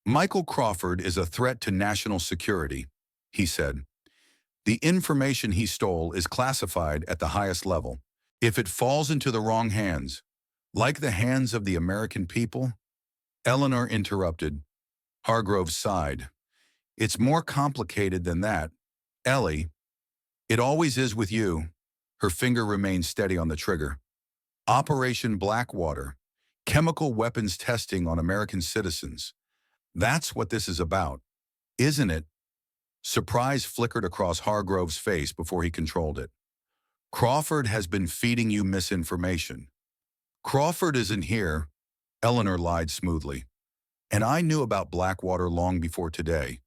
Michael Crawford is a threat to national security, he said. The information he stole is classified at the highest level. If it falls into the wrong hands, like the hands of the American people, Eleanor interrupted. Hargrove sighed. It's more complicated than that. Ellie, it always is with you. Her finger remained steady on the trigger. Operation Blackwater, chemical weapons testing on American citizens. That's what this is about, isn't it? Surprise flickered across Hargrove's face before he controlled it. Crawford has been feeding you misinformation. Crawford isn't here, Eleanor lied smoothly. And I knew about Blackwater long before today.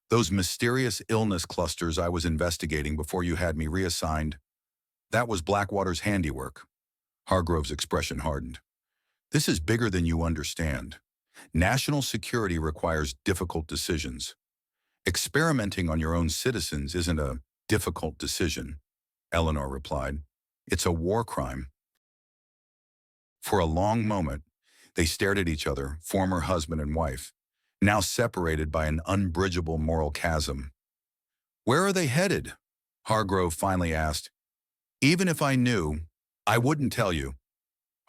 Those mysterious illness clusters I was investigating before you had me reassigned, that was Blackwater's handiwork. Hargrove's expression hardened. This is bigger than you understand. National security requires difficult decisions. Experimenting on your own citizens isn't a difficult decision, Eleanor replied. It's a war crime. For a long moment, they stared at each other, former husband and wife, now separated by an unbridgeable moral chasm. Where are they headed? Hargrove finally asked. Even if I knew, I wouldn't tell you.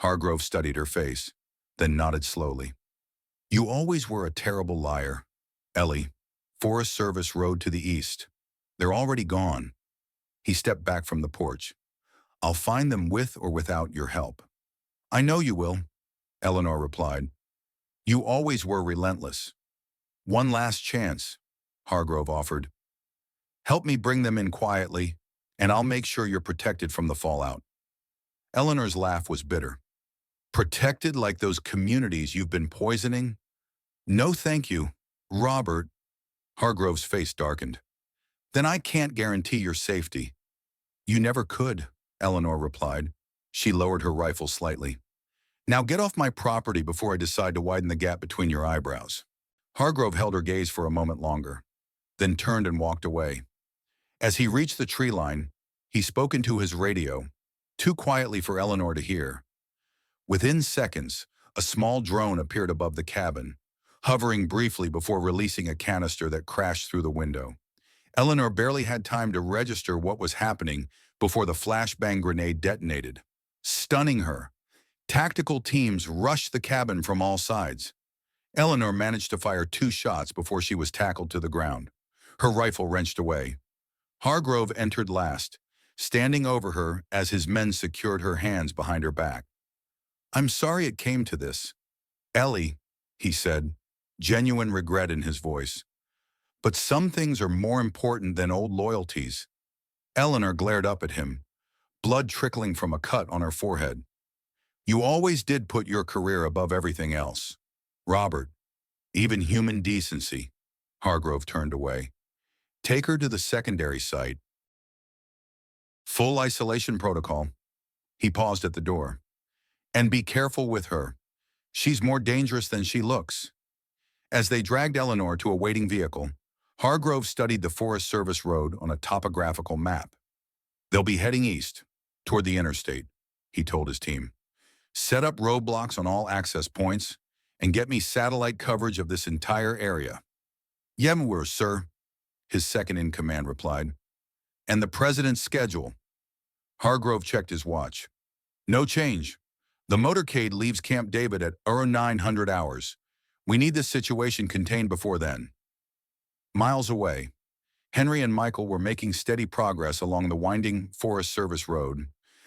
Hargrove studied her face, then nodded slowly. You always were a terrible liar, Ellie. Forest Service Road to the east. They're already gone. He stepped back from the porch. I'll find them with or without your help. I know you will, Eleanor replied. You always were relentless. One last chance, Hargrove offered. Help me bring them in quietly, and I'll make sure you're protected from the fallout. Eleanor's laugh was bitter. Protected like those communities you've been poisoning? No thank you, Robert. Hargrove's face darkened. Then I can't guarantee your safety. You never could, Eleanor replied. She lowered her rifle slightly. Now get off my property before I decide to widen the gap between your eyebrows. Hargrove held her gaze for a moment longer, then turned and walked away. As he reached the tree line, he spoke into his radio, too quietly for Eleanor to hear. Within seconds, a small drone appeared above the cabin, hovering briefly before releasing a canister that crashed through the window. Eleanor barely had time to register what was happening before the flashbang grenade detonated, stunning her. Tactical teams rushed the cabin from all sides. Eleanor managed to fire 2 shots before she was tackled to the ground, her rifle wrenched away. Hargrove entered last, standing over her as his men secured her hands behind her back. I'm sorry it came to this, Ellie, he said, genuine regret in his voice. But some things are more important than old loyalties. Eleanor glared up at him, blood trickling from a cut on her forehead. You always did put your career above everything else. Robert, even human decency. Hargrove turned away. Take her to the secondary site. Full isolation protocol. He paused at the door. And be careful with her. She's more dangerous than she looks. As they dragged Eleanor to a waiting vehicle, Hargrove studied the Forest Service road on a topographical map. They'll be heading east, toward the interstate, he told his team. Set up roadblocks on all access points and get me satellite coverage of this entire area. Yemwer, sir, his second-in-command replied. And the president's schedule. Hargrove checked his watch. No change. The motorcade leaves Camp David at 900 hours. We need this situation contained before then. Miles away, Henry and Michael were making steady progress along the winding Forest Service road.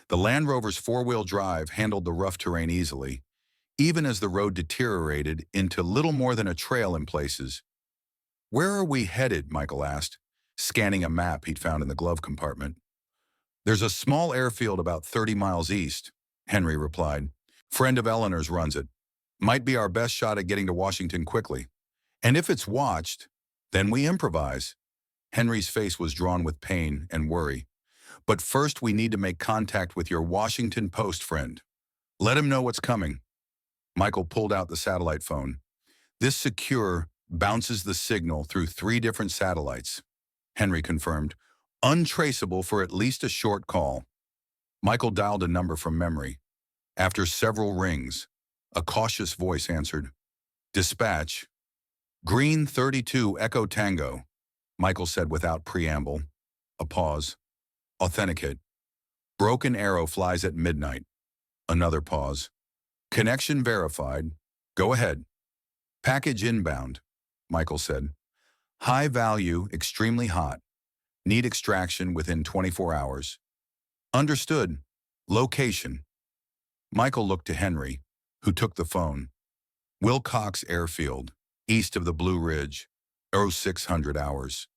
The Land Rover's four-wheel drive handled the rough terrain easily, even as the road deteriorated into little more than a trail in places. Where are we headed? Michael asked, scanning a map he'd found in the glove compartment. There's a small airfield about 30 miles east, Henry replied. Friend of Eleanor's runs it. Might be our best shot at getting to Washington quickly. And if it's watched, then we improvise. Henry's face was drawn with pain and worry. But first we need to make contact with your Washington Post friend. Let him know what's coming. Michael pulled out the satellite phone. This secure bounces the signal through 3 different satellites, Henry confirmed. Untraceable for at least a short call. Michael dialed a number from memory. After several rings, a cautious voice answered. Dispatch. Green 32 Echo Tango, Michael said without preamble. A pause. Authenticate. Broken arrow flies at midnight. Another pause. Connection verified. Go ahead. Package inbound, Michael said. High value, extremely hot. Need extraction within 24 hours. Understood. Location. Michael looked to Henry, who took the phone. Wilcox Airfield, east of the Blue Ridge, 0600 hours.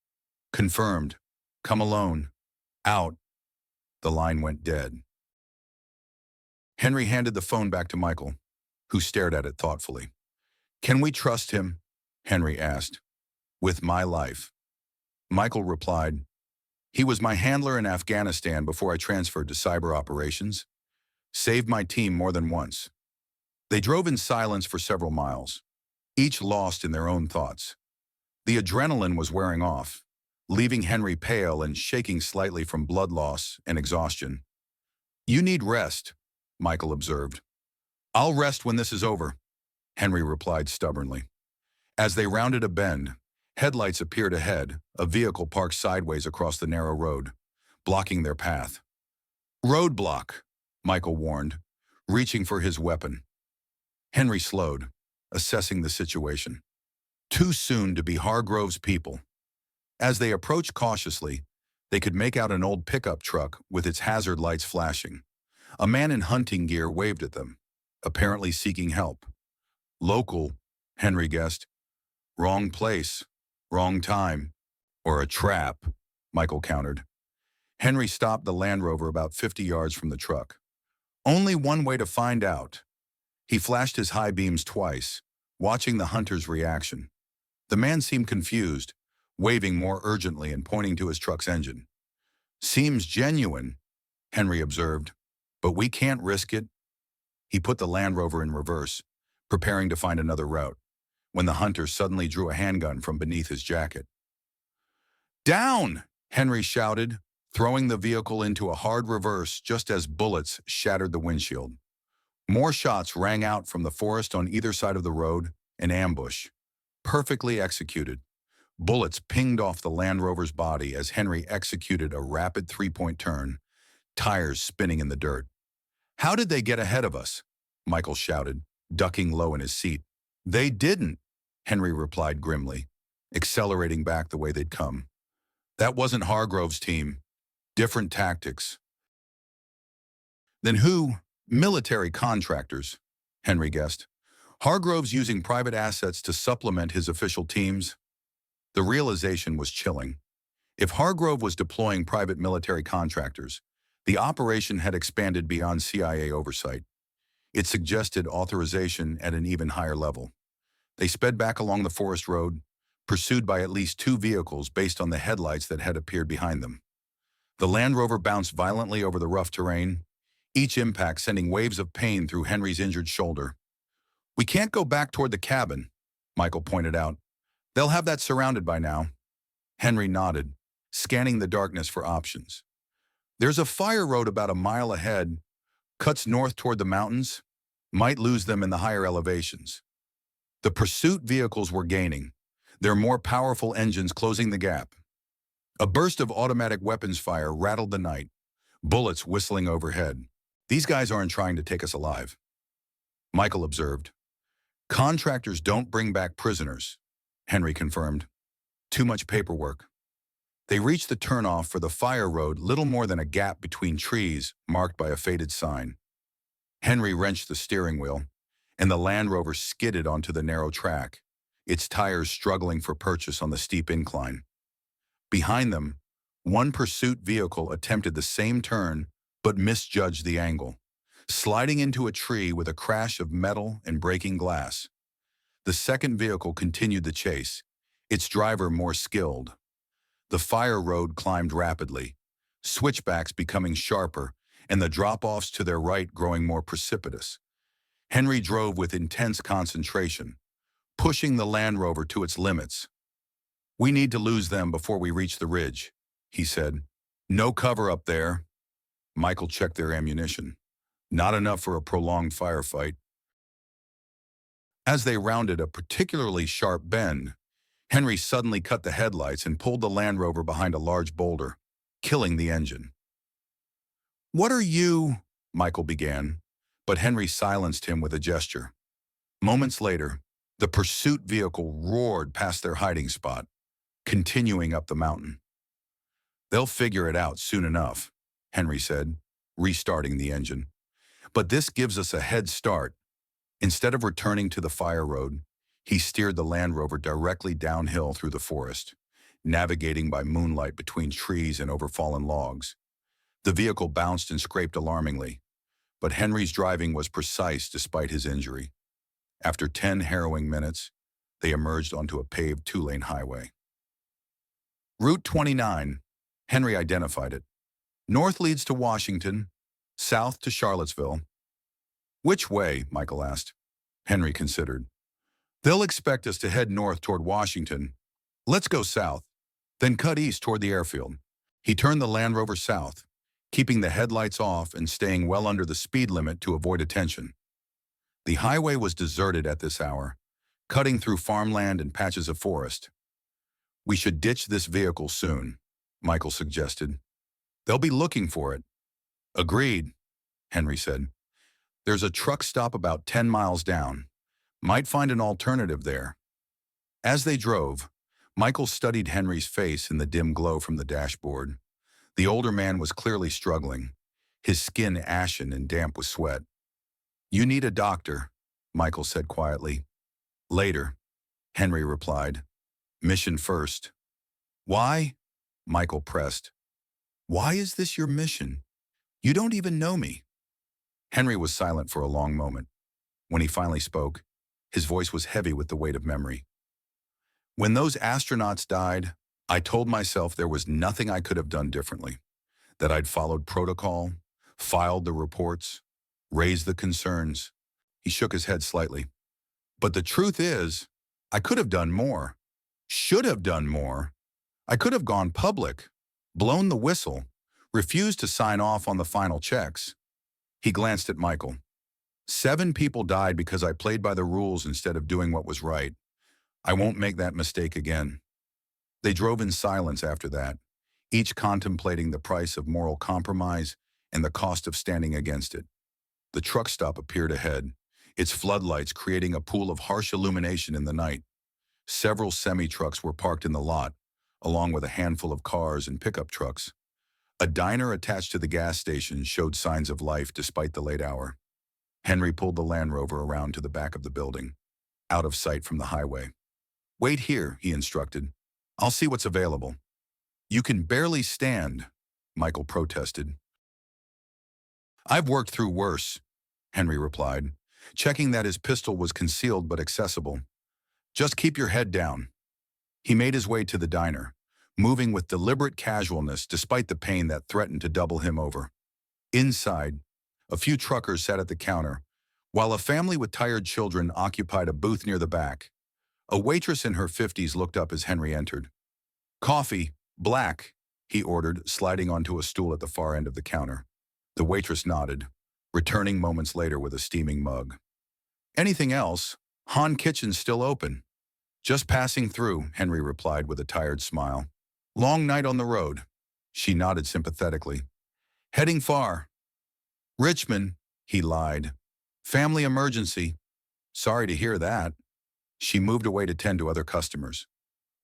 Confirmed. Come alone. Out. The line went dead. Henry handed the phone back to Michael, who stared at it thoughtfully. Can we trust him? Henry asked. With my life. Michael replied, he was my handler in Afghanistan before I transferred to cyber operations. Saved my team more than once. They drove in silence for several miles, each lost in their own thoughts. The adrenaline was wearing off, leaving Henry pale and shaking slightly from blood loss and exhaustion. You need rest, Michael observed. I'll rest when this is over, Henry replied stubbornly. As they rounded a bend, headlights appeared ahead, a vehicle parked sideways across the narrow road, blocking their path. Roadblock, Michael warned, reaching for his weapon. Henry slowed, assessing the situation. Too soon to be Hargrove's people. As they approached cautiously, they could make out an old pickup truck with its hazard lights flashing. A man in hunting gear waved at them, apparently seeking help. Local, Henry guessed. Wrong place, wrong time, or a trap, Michael countered. Henry stopped the Land Rover about 50 yards from the truck. Only one way to find out. He flashed his high beams twice, watching the hunter's reaction. The man seemed confused, waving more urgently and pointing to his truck's engine. Seems genuine, Henry observed, but we can't risk it. He put the Land Rover in reverse, preparing to find another route, when the hunter suddenly drew a handgun from beneath his jacket. Down! Henry shouted, throwing the vehicle into a hard reverse just as bullets shattered the windshield. More shots rang out from the forest on either side of the road, an ambush. Perfectly executed. Bullets pinged off the Land Rover's body as Henry executed a rapid 3-point turn, tires spinning in the dirt. How did they get ahead of us? Michael shouted, ducking low in his seat. They didn't, Henry replied grimly, accelerating back the way they'd come. That wasn't Hargrove's team. Different tactics. Then who? Military contractors, Henry guessed. Hargrove's using private assets to supplement his official teams. The realization was chilling. If Hargrove was deploying private military contractors, the operation had expanded beyond CIA oversight. It suggested authorization at an even higher level. They sped back along the forest road, pursued by at least 2 vehicles based on the headlights that had appeared behind them. The Land Rover bounced violently over the rough terrain, each impact sending waves of pain through Henry's injured shoulder. We can't go back toward the cabin, Michael pointed out. They'll have that surrounded by now. Henry nodded, scanning the darkness for options. There's a fire road about a mile ahead, cuts north toward the mountains, might lose them in the higher elevations. The pursuit vehicles were gaining, their more powerful engines closing the gap. A burst of automatic weapons fire rattled the night, bullets whistling overhead. These guys aren't trying to take us alive, Michael observed. Contractors don't bring back prisoners, Henry confirmed. Too much paperwork. They reached the turnoff for the fire road, little more than a gap between trees marked by a faded sign. Henry wrenched the steering wheel, and the Land Rover skidded onto the narrow track, its tires struggling for purchase on the steep incline. Behind them, one pursuit vehicle attempted the same turn but misjudged the angle, sliding into a tree with a crash of metal and breaking glass. The second vehicle continued the chase, its driver more skilled. The fire road climbed rapidly, switchbacks becoming sharper and the drop-offs to their right growing more precipitous. Henry drove with intense concentration, pushing the Land Rover to its limits. We need to lose them before we reach the ridge, he said. No cover up there. Michael checked their ammunition. Not enough for a prolonged firefight. As they rounded a particularly sharp bend, Henry suddenly cut the headlights and pulled the Land Rover behind a large boulder, killing the engine. What are you? Michael began, but Henry silenced him with a gesture. Moments later, the pursuit vehicle roared past their hiding spot, continuing up the mountain. They'll figure it out soon enough, Henry said, restarting the engine. But this gives us a head start. Instead of returning to the fire road, he steered the Land Rover directly downhill through the forest, navigating by moonlight between trees and over fallen logs. The vehicle bounced and scraped alarmingly, but Henry's driving was precise despite his injury. After 10 harrowing minutes, they emerged onto a paved two-lane highway. Route 29, Henry identified it. North leads to Washington, south to Charlottesville. Which way? Michael asked. Henry considered. They'll expect us to head north toward Washington. Let's go south, then cut east toward the airfield. He turned the Land Rover south, keeping the headlights off and staying well under the speed limit to avoid attention. The highway was deserted at this hour, cutting through farmland and patches of forest. We should ditch this vehicle soon, Michael suggested. They'll be looking for it. Agreed, Henry said. There's a truck stop about 10 miles down. Might find an alternative there. As they drove, Michael studied Henry's face in the dim glow from the dashboard. The older man was clearly struggling, his skin ashen and damp with sweat. You need a doctor, Michael said quietly. Later, Henry replied. Mission first. Why? Michael pressed. Why is this your mission? You don't even know me. Henry was silent for a long moment. When he finally spoke, his voice was heavy with the weight of memory. When those astronauts died, I told myself there was nothing I could have done differently, that I'd followed protocol, filed the reports, raised the concerns. He shook his head slightly. But the truth is, I could have done more, should have done more. I could have gone public, blown the whistle, refused to sign off on the final checks. He glanced at Michael. 7 people died because I played by the rules instead of doing what was right. I won't make that mistake again. They drove in silence after that, each contemplating the price of moral compromise and the cost of standing against it. The truck stop appeared ahead, its floodlights creating a pool of harsh illumination in the night. Several semi-trucks were parked in the lot, along with a handful of cars and pickup trucks. A diner attached to the gas station showed signs of life despite the late hour. Henry pulled the Land Rover around to the back of the building, out of sight from the highway. Wait here, he instructed. I'll see what's available. You can barely stand, Michael protested. I've worked through worse, Henry replied, checking that his pistol was concealed but accessible. Just keep your head down. He made his way to the diner, moving with deliberate casualness despite the pain that threatened to double him over. Inside, a few truckers sat at the counter, while a family with tired children occupied a booth near the back. A waitress in her 50s looked up as Henry entered. Coffee, black, he ordered, sliding onto a stool at the far end of the counter. The waitress nodded, returning moments later with a steaming mug. Anything else? Han Kitchen's still open. Just passing through, Henry replied with a tired smile. Long night on the road. She nodded sympathetically. Heading far. Richmond, he lied. Family emergency. Sorry to hear that. She moved away to tend to other customers.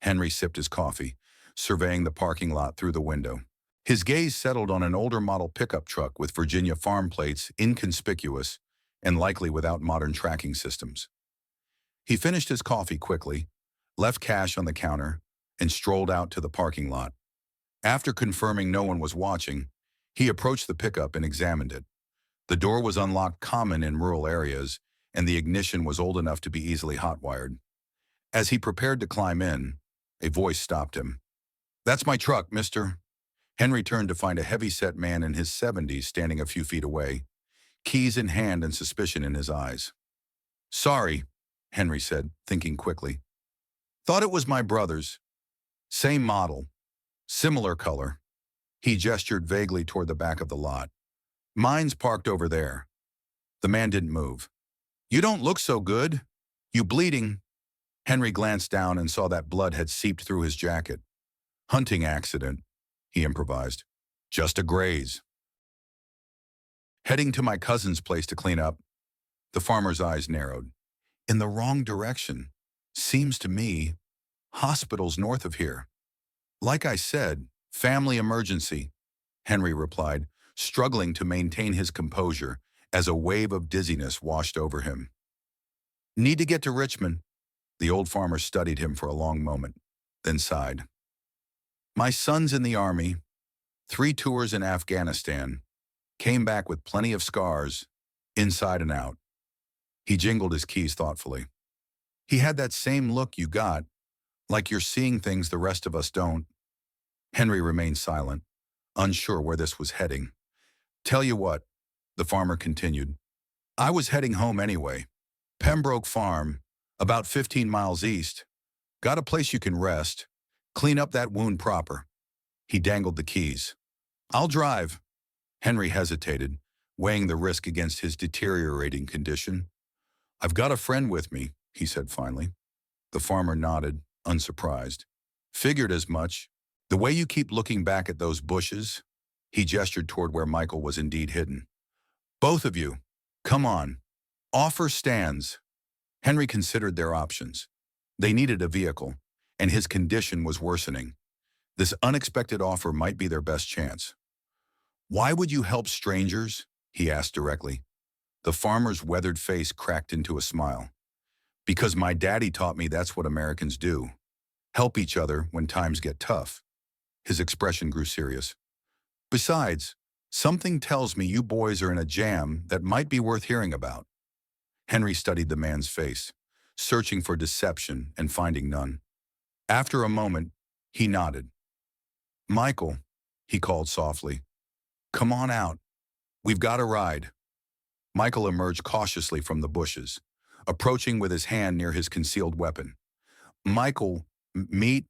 Henry sipped his coffee, surveying the parking lot through the window. His gaze settled on an older model pickup truck with Virginia farm plates, inconspicuous and likely without modern tracking systems. He finished his coffee quickly, left cash on the counter, and strolled out to the parking lot. After confirming no one was watching, he approached the pickup and examined it. The door was unlocked, common in rural areas, and the ignition was old enough to be easily hot-wired. As he prepared to climb in, a voice stopped him. That's my truck, mister. Henry turned to find a heavy-set man in his 70s standing a few feet away, keys in hand and suspicion in his eyes. Sorry, Henry said, thinking quickly. Thought it was my brother's. Same model. Similar color. He gestured vaguely toward the back of the lot. Mine's parked over there. The man didn't move. You don't look so good. You bleeding? Henry glanced down and saw that blood had seeped through his jacket. Hunting accident, he improvised. Just a graze. Heading to my cousin's place to clean up. The farmer's eyes narrowed. In the wrong direction. Seems to me, hospital's north of here. Like I said, family emergency, Henry replied, struggling to maintain his composure as a wave of dizziness washed over him. Need to get to Richmond. The old farmer studied him for a long moment, then sighed. My son's in the army, 3 tours in Afghanistan, came back with plenty of scars, inside and out. He jingled his keys thoughtfully. He had that same look you got, like you're seeing things the rest of us don't. Henry remained silent, unsure where this was heading. Tell you what, the farmer continued. I was heading home anyway. Pembroke Farm, about 15 miles east. Got a place you can rest. Clean up that wound proper. He dangled the keys. I'll drive. Henry hesitated, weighing the risk against his deteriorating condition. I've got a friend with me, he said finally. The farmer nodded, unsurprised. Figured as much. The way you keep looking back at those bushes, he gestured toward where Michael was indeed hidden. Both of you, come on. Offer stands. Henry considered their options. They needed a vehicle, and his condition was worsening. This unexpected offer might be their best chance. Why would you help strangers? He asked directly. The farmer's weathered face cracked into a smile. Because my daddy taught me that's what Americans do. Help each other when times get tough. His expression grew serious. Besides, something tells me you boys are in a jam that might be worth hearing about. Henry studied the man's face, searching for deception and finding none. After a moment, he nodded. Michael, he called softly. Come on out. We've got a ride. Michael emerged cautiously from the bushes, approaching with his hand near his concealed weapon. Michael, meet...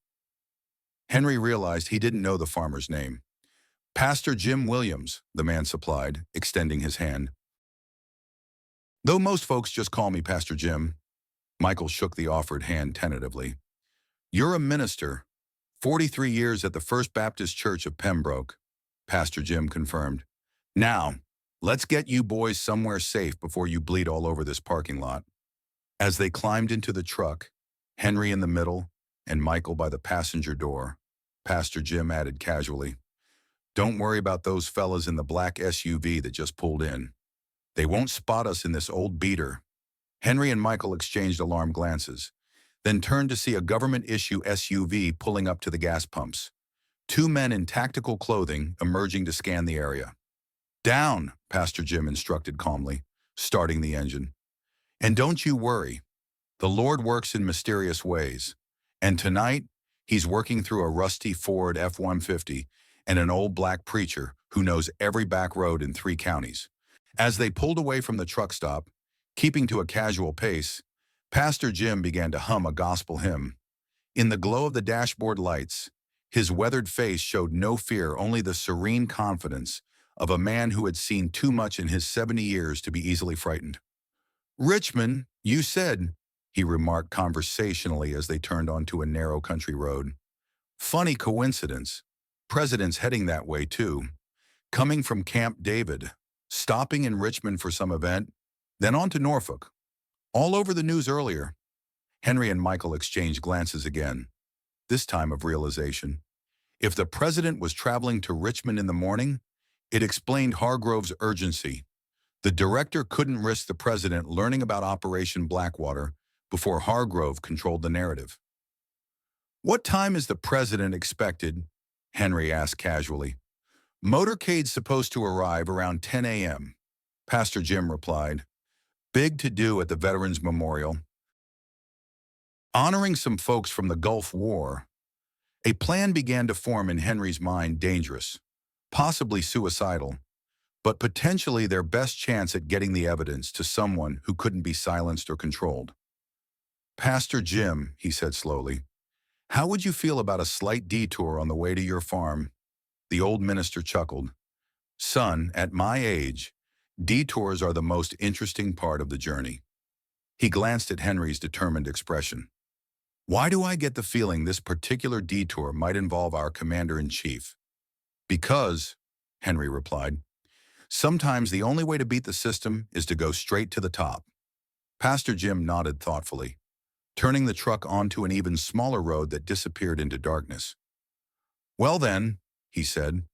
Henry realized he didn't know the farmer's name. Pastor Jim Williams, the man supplied, extending his hand. Though most folks just call me Pastor Jim, Michael shook the offered hand tentatively. You're a minister, 43 years at the First Baptist Church of Pembroke, Pastor Jim confirmed. Now, let's get you boys somewhere safe before you bleed all over this parking lot. As they climbed into the truck, Henry in the middle and Michael by the passenger door, Pastor Jim added casually, Don't worry about those fellas in the black SUV that just pulled in. They won't spot us in this old beater. Henry and Michael exchanged alarmed glances, then turned to see a government-issue SUV pulling up to the gas pumps. 2 men in tactical clothing emerging to scan the area. Down, Pastor Jim instructed calmly, starting the engine. And don't you worry. The Lord works in mysterious ways. And tonight, he's working through a rusty Ford F-150 and an old black preacher who knows every back road in 3 counties. As they pulled away from the truck stop, keeping to a casual pace, Pastor Jim began to hum a gospel hymn. In the glow of the dashboard lights, His weathered face showed no fear, only the serene confidence of a man who had seen too much in his 70 years to be easily frightened. "Richmond, you said," he remarked conversationally as they turned onto a narrow country road. "Funny coincidence. President's heading that way, too. Coming from Camp David, stopping in Richmond for some event, then on to Norfolk. All over the news earlier." Henry and Michael exchanged glances again, this time of realization. If the president was traveling to Richmond in the morning, it explained Hargrove's urgency. The director couldn't risk the president learning about Operation Blackwater before Hargrove controlled the narrative. "What time is the president expected?" Henry asked casually. "Motorcade's supposed to arrive around 10 a.m., Pastor Jim replied. "Big to-do at the Veterans Memorial. Honoring some folks from the Gulf War." A plan began to form in Henry's mind, dangerous, possibly suicidal, but potentially their best chance at getting the evidence to someone who couldn't be silenced or controlled. "Pastor Jim," he said slowly, "how would you feel about a slight detour on the way to your farm?" The old minister chuckled. "Son, at my age, detours are the most interesting part of the journey." He glanced at Henry's determined expression. "Why do I get the feeling this particular detour might involve our commander-in-chief?" "Because," Henry replied, "sometimes the only way to beat the system is to go straight to the top." Pastor Jim nodded thoughtfully, turning the truck onto an even smaller road that disappeared into darkness. "Well then," he said,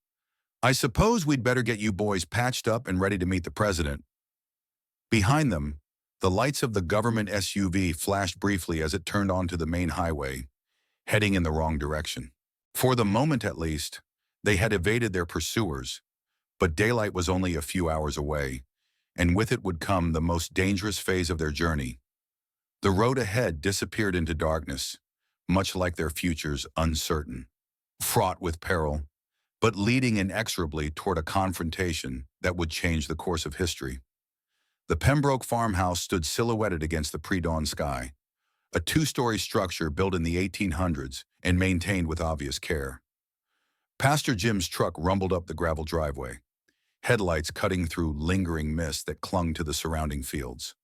"I suppose we'd better get you boys patched up and ready to meet the president." Behind them, the lights of the government SUV flashed briefly as it turned onto the main highway, heading in the wrong direction. For the moment at least, they had evaded their pursuers, but daylight was only a few hours away, and with it would come the most dangerous phase of their journey. The road ahead disappeared into darkness, much like their futures, uncertain, fraught with peril, but leading inexorably toward a confrontation that would change the course of history. The Pembroke farmhouse stood silhouetted against the pre-dawn sky, a two-story structure built in the 1800s and maintained with obvious care. Pastor Jim's truck rumbled up the gravel driveway, headlights cutting through lingering mist that clung to the surrounding fields.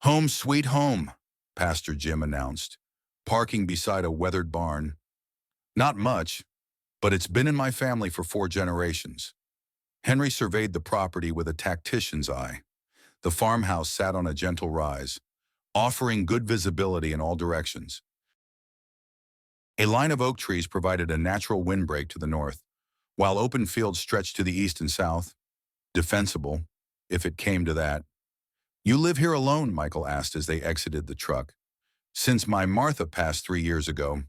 "Home sweet home," Pastor Jim announced, parking beside a weathered barn. "Not much, but it's been in my family for 4 generations." Henry surveyed the property with a tactician's eye. The farmhouse sat on a gentle rise, offering good visibility in all directions. A line of oak trees provided a natural windbreak to the north, while open fields stretched to the east and south. Defensible, if it came to that. "You live here alone?" Michael asked as they exited the truck. "Since my Martha passed 3 years ago,"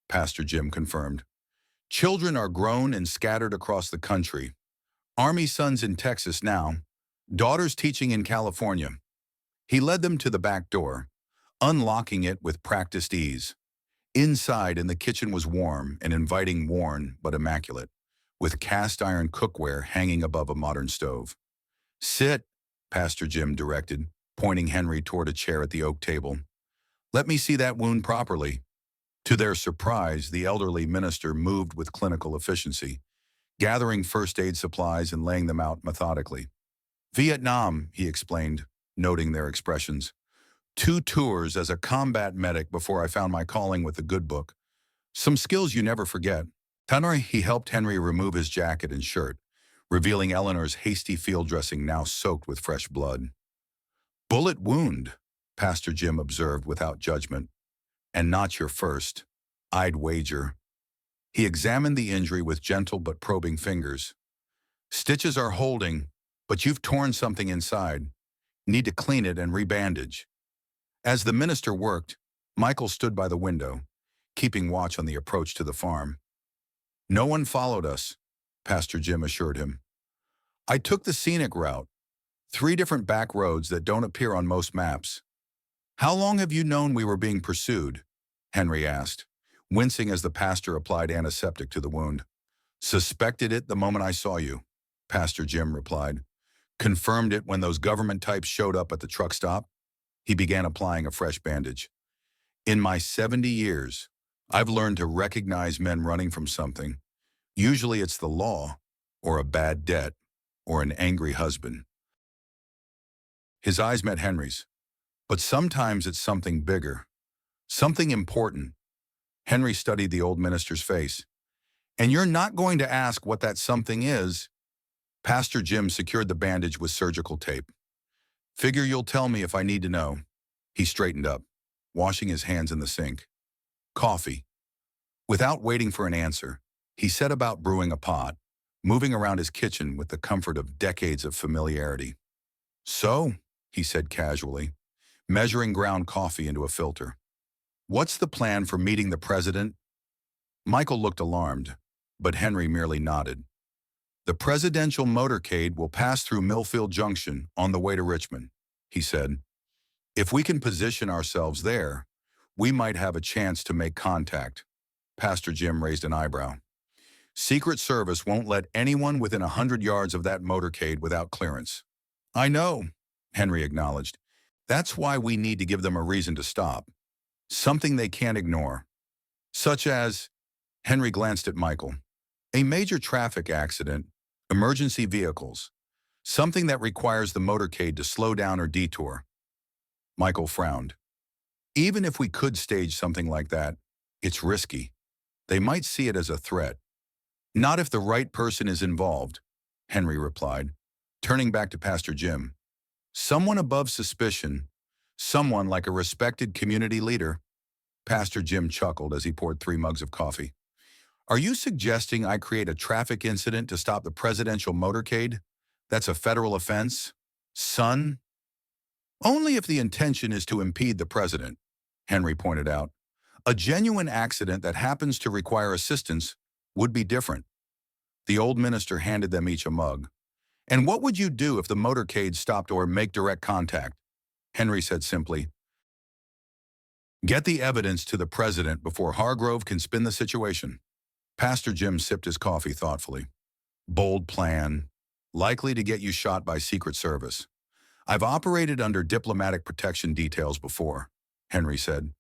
Pastor Jim confirmed. "Children are grown and scattered across the country. Army sons in Texas now, daughters teaching in California." He led them to the back door, unlocking it with practiced ease. Inside, in the kitchen was warm and inviting, worn but immaculate, with cast-iron cookware hanging above a modern stove. "Sit," Pastor Jim directed, pointing Henry toward a chair at the oak table. "Let me see that wound properly." To their surprise, the elderly minister moved with clinical efficiency, gathering first aid supplies and laying them out methodically. "Vietnam," he explained, noting their expressions. "2 tours as a combat medic before I found my calling with the good book. Some skills you never forget." He helped Henry remove his jacket and shirt, revealing Eleanor's hasty field dressing now soaked with fresh blood. "Bullet wound," Pastor Jim observed without judgment. "And not your first, I'd wager." He examined the injury with gentle but probing fingers. "Stitches are holding, but you've torn something inside. Need to clean it and rebandage." As the minister worked, Michael stood by the window, keeping watch on the approach to the farm. "No one followed us," Pastor Jim assured him. "I took the scenic route, 3 different back roads that don't appear on most maps." "How long have you known we were being pursued?" Henry asked, wincing as the pastor applied antiseptic to the wound. "Suspected it the moment I saw you," Pastor Jim replied. "Confirmed it when those government types showed up at the truck stop." He began applying a fresh bandage. "In my 70 years, I've learned to recognize men running from something. Usually it's the law, or a bad debt, or an angry husband. His eyes met Henry's. But sometimes it's something bigger, something important. Henry studied the old minister's face. And you're not going to ask what that something is. Pastor Jim secured the bandage with surgical tape. Figure you'll tell me if I need to know. He straightened up, washing his hands in the sink. Coffee. Without waiting for an answer, he set about brewing a pot, moving around his kitchen with the comfort of decades of familiarity. So, he said casually, measuring ground coffee into a filter. What's the plan for meeting the president? Michael looked alarmed, but Henry merely nodded. The presidential motorcade will pass through Millfield Junction on the way to Richmond, he said. If we can position ourselves there, we might have a chance to make contact. Pastor Jim raised an eyebrow. Secret Service won't let anyone within 100 yards of that motorcade without clearance. I know, Henry acknowledged. That's why we need to give them a reason to stop. Something they can't ignore. Such as, Henry glanced at Michael, a major traffic accident, emergency vehicles, something that requires the motorcade to slow down or detour. Michael frowned. Even if we could stage something like that, it's risky. They might see it as a threat. Not if the right person is involved, Henry replied, turning back to Pastor Jim. Someone above suspicion, someone like a respected community leader. Pastor Jim chuckled as he poured 3 mugs of coffee. Are you suggesting I create a traffic incident to stop the presidential motorcade? That's a federal offense? Son? Only if the intention is to impede the president, Henry pointed out. A genuine accident that happens to require assistance would be different. The old minister handed them each a mug. And what would you do if the motorcade stopped or make direct contact? Henry said simply, get the evidence to the president before Hargrove can spin the situation. Pastor Jim sipped his coffee thoughtfully. Bold plan, likely to get you shot by Secret Service. I've operated under diplomatic protection details before, Henry said.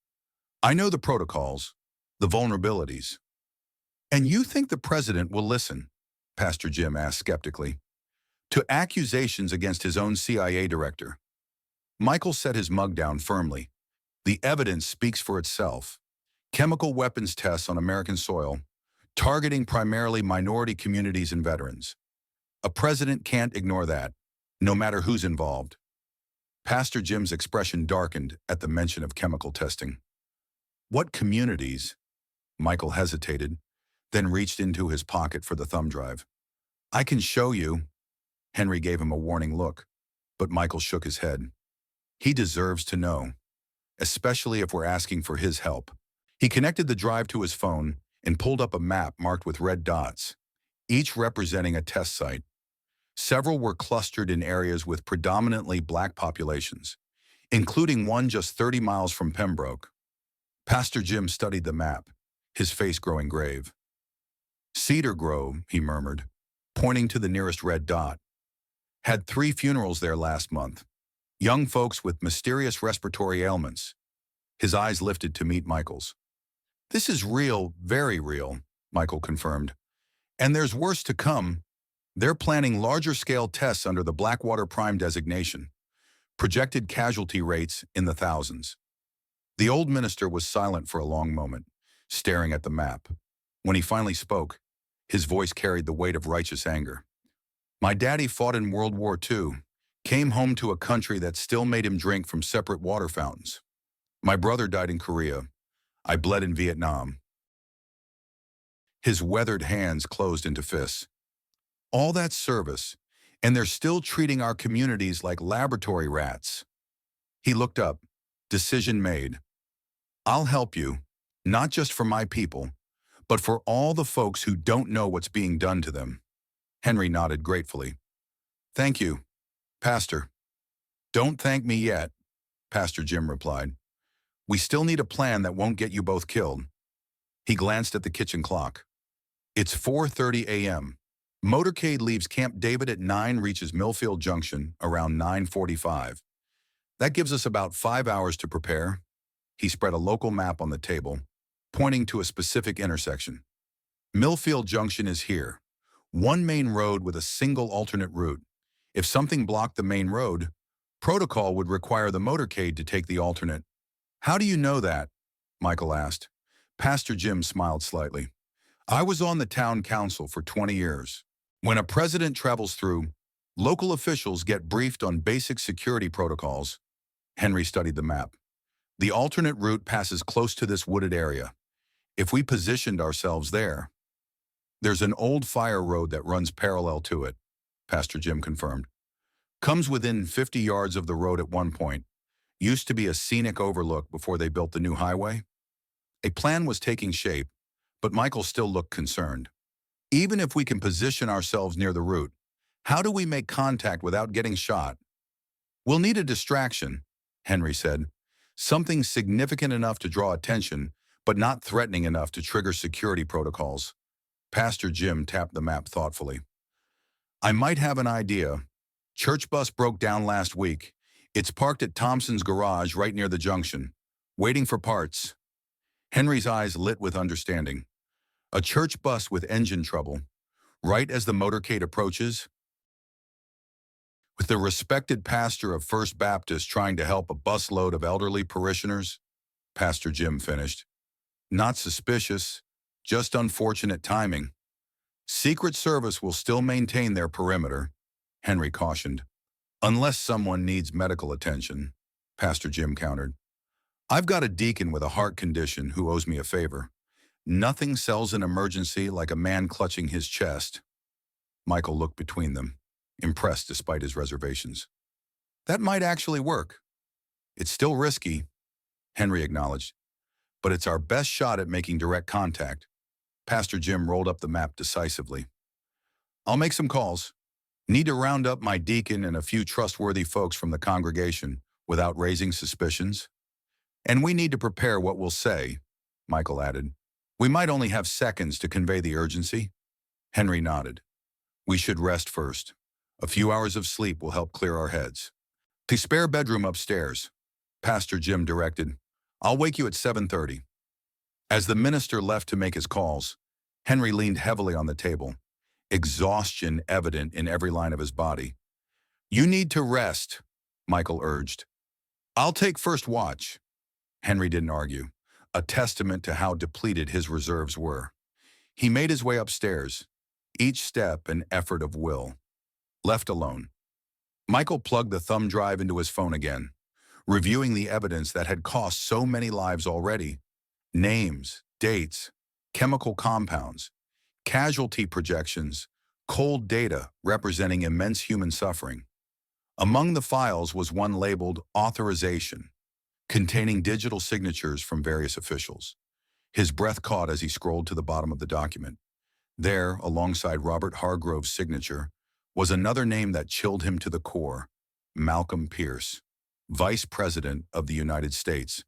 I know the protocols, the vulnerabilities. And you think the president will listen? Pastor Jim asked skeptically. To accusations against his own CIA director. Michael set his mug down firmly. The evidence speaks for itself. Chemical weapons tests on American soil, targeting primarily minority communities and veterans. A president can't ignore that, no matter who's involved. Pastor Jim's expression darkened at the mention of chemical testing. What communities? Michael hesitated, then reached into his pocket for the thumb drive. I can show you. Henry gave him a warning look, but Michael shook his head. He deserves to know, especially if we're asking for his help. He connected the drive to his phone and pulled up a map marked with red dots, each representing a test site. Several were clustered in areas with predominantly black populations, including one just 30 miles from Pembroke. Pastor Jim studied the map, his face growing grave. Cedar Grove, he murmured, pointing to the nearest red dot. Had 3 funerals there last month. Young folks with mysterious respiratory ailments. His eyes lifted to meet Michael's. This is real, very real, Michael confirmed. And there's worse to come. They're planning larger-scale tests under the Blackwater Prime designation. Projected casualty rates in the thousands. The old minister was silent for a long moment, staring at the map. When he finally spoke, his voice carried the weight of righteous anger. My daddy fought in World War II, came home to a country that still made him drink from separate water fountains. My brother died in Korea. I bled in Vietnam. His weathered hands closed into fists. All that service, and they're still treating our communities like laboratory rats. He looked up. Decision made. I'll help you, not just for my people, but for all the folks who don't know what's being done to them. Henry nodded gratefully. Thank you, Pastor. Don't thank me yet, Pastor Jim replied. We still need a plan that won't get you both killed. He glanced at the kitchen clock. It's 4:30 a.m. Motorcade leaves Camp David at 9, reaches Millfield Junction around 9:45. That gives us about 5 hours to prepare. He spread a local map on the table. pointing to a specific intersection. Millfield Junction is here. One main road with a single alternate route. If something blocked the main road, protocol would require the motorcade to take the alternate. How do you know that? Michael asked. Pastor Jim smiled slightly. I was on the town council for 20 years. When a president travels through, local officials get briefed on basic security protocols. Henry studied the map. The alternate route passes close to this wooded area. If we positioned ourselves there, there's an old fire road that runs parallel to it, Pastor Jim confirmed. Comes within 50 yards of the road at one point. Used to be a scenic overlook before they built the new highway. A plan was taking shape, but Michael still looked concerned. Even if we can position ourselves near the route, how do we make contact without getting shot? We'll need a distraction, Henry said. Something significant enough to draw attention, but not threatening enough to trigger security protocols. Pastor Jim tapped the map thoughtfully. I might have an idea. Church bus broke down last week. It's parked at Thompson's garage right near the junction, waiting for parts. Henry's eyes lit with understanding. A church bus with engine trouble, right as the motorcade approaches? With the respected pastor of First Baptist trying to help a busload of elderly parishioners? Pastor Jim finished. Not suspicious, just unfortunate timing. Secret Service will still maintain their perimeter, Henry cautioned. Unless someone needs medical attention, Pastor Jim countered. I've got a deacon with a heart condition who owes me a favor. Nothing sells an emergency like a man clutching his chest. Michael looked between them, impressed despite his reservations. That might actually work. It's still risky, Henry acknowledged, but it's our best shot at making direct contact. Pastor Jim rolled up the map decisively. I'll make some calls. Need to round up my deacon and a few trustworthy folks from the congregation without raising suspicions. And we need to prepare what we'll say, Michael added. We might only have seconds to convey the urgency. Henry nodded. We should rest first. A few hours of sleep will help clear our heads. The spare bedroom upstairs, Pastor Jim directed. I'll wake you at 7:30. As the minister left to make his calls, Henry leaned heavily on the table, exhaustion evident in every line of his body. You need to rest, Michael urged. I'll take first watch. Henry didn't argue, a testament to how depleted his reserves were. He made his way upstairs, each step an effort of will. Left alone, Michael plugged the thumb drive into his phone again, reviewing the evidence that had cost so many lives already. Names, dates, chemical compounds, casualty projections, cold data representing immense human suffering. Among the files was one labeled Authorization, containing digital signatures from various officials. His breath caught as he scrolled to the bottom of the document. There, alongside Robert Hargrove's signature, was another name that chilled him to the core, Malcolm Pierce, Vice President of the United States.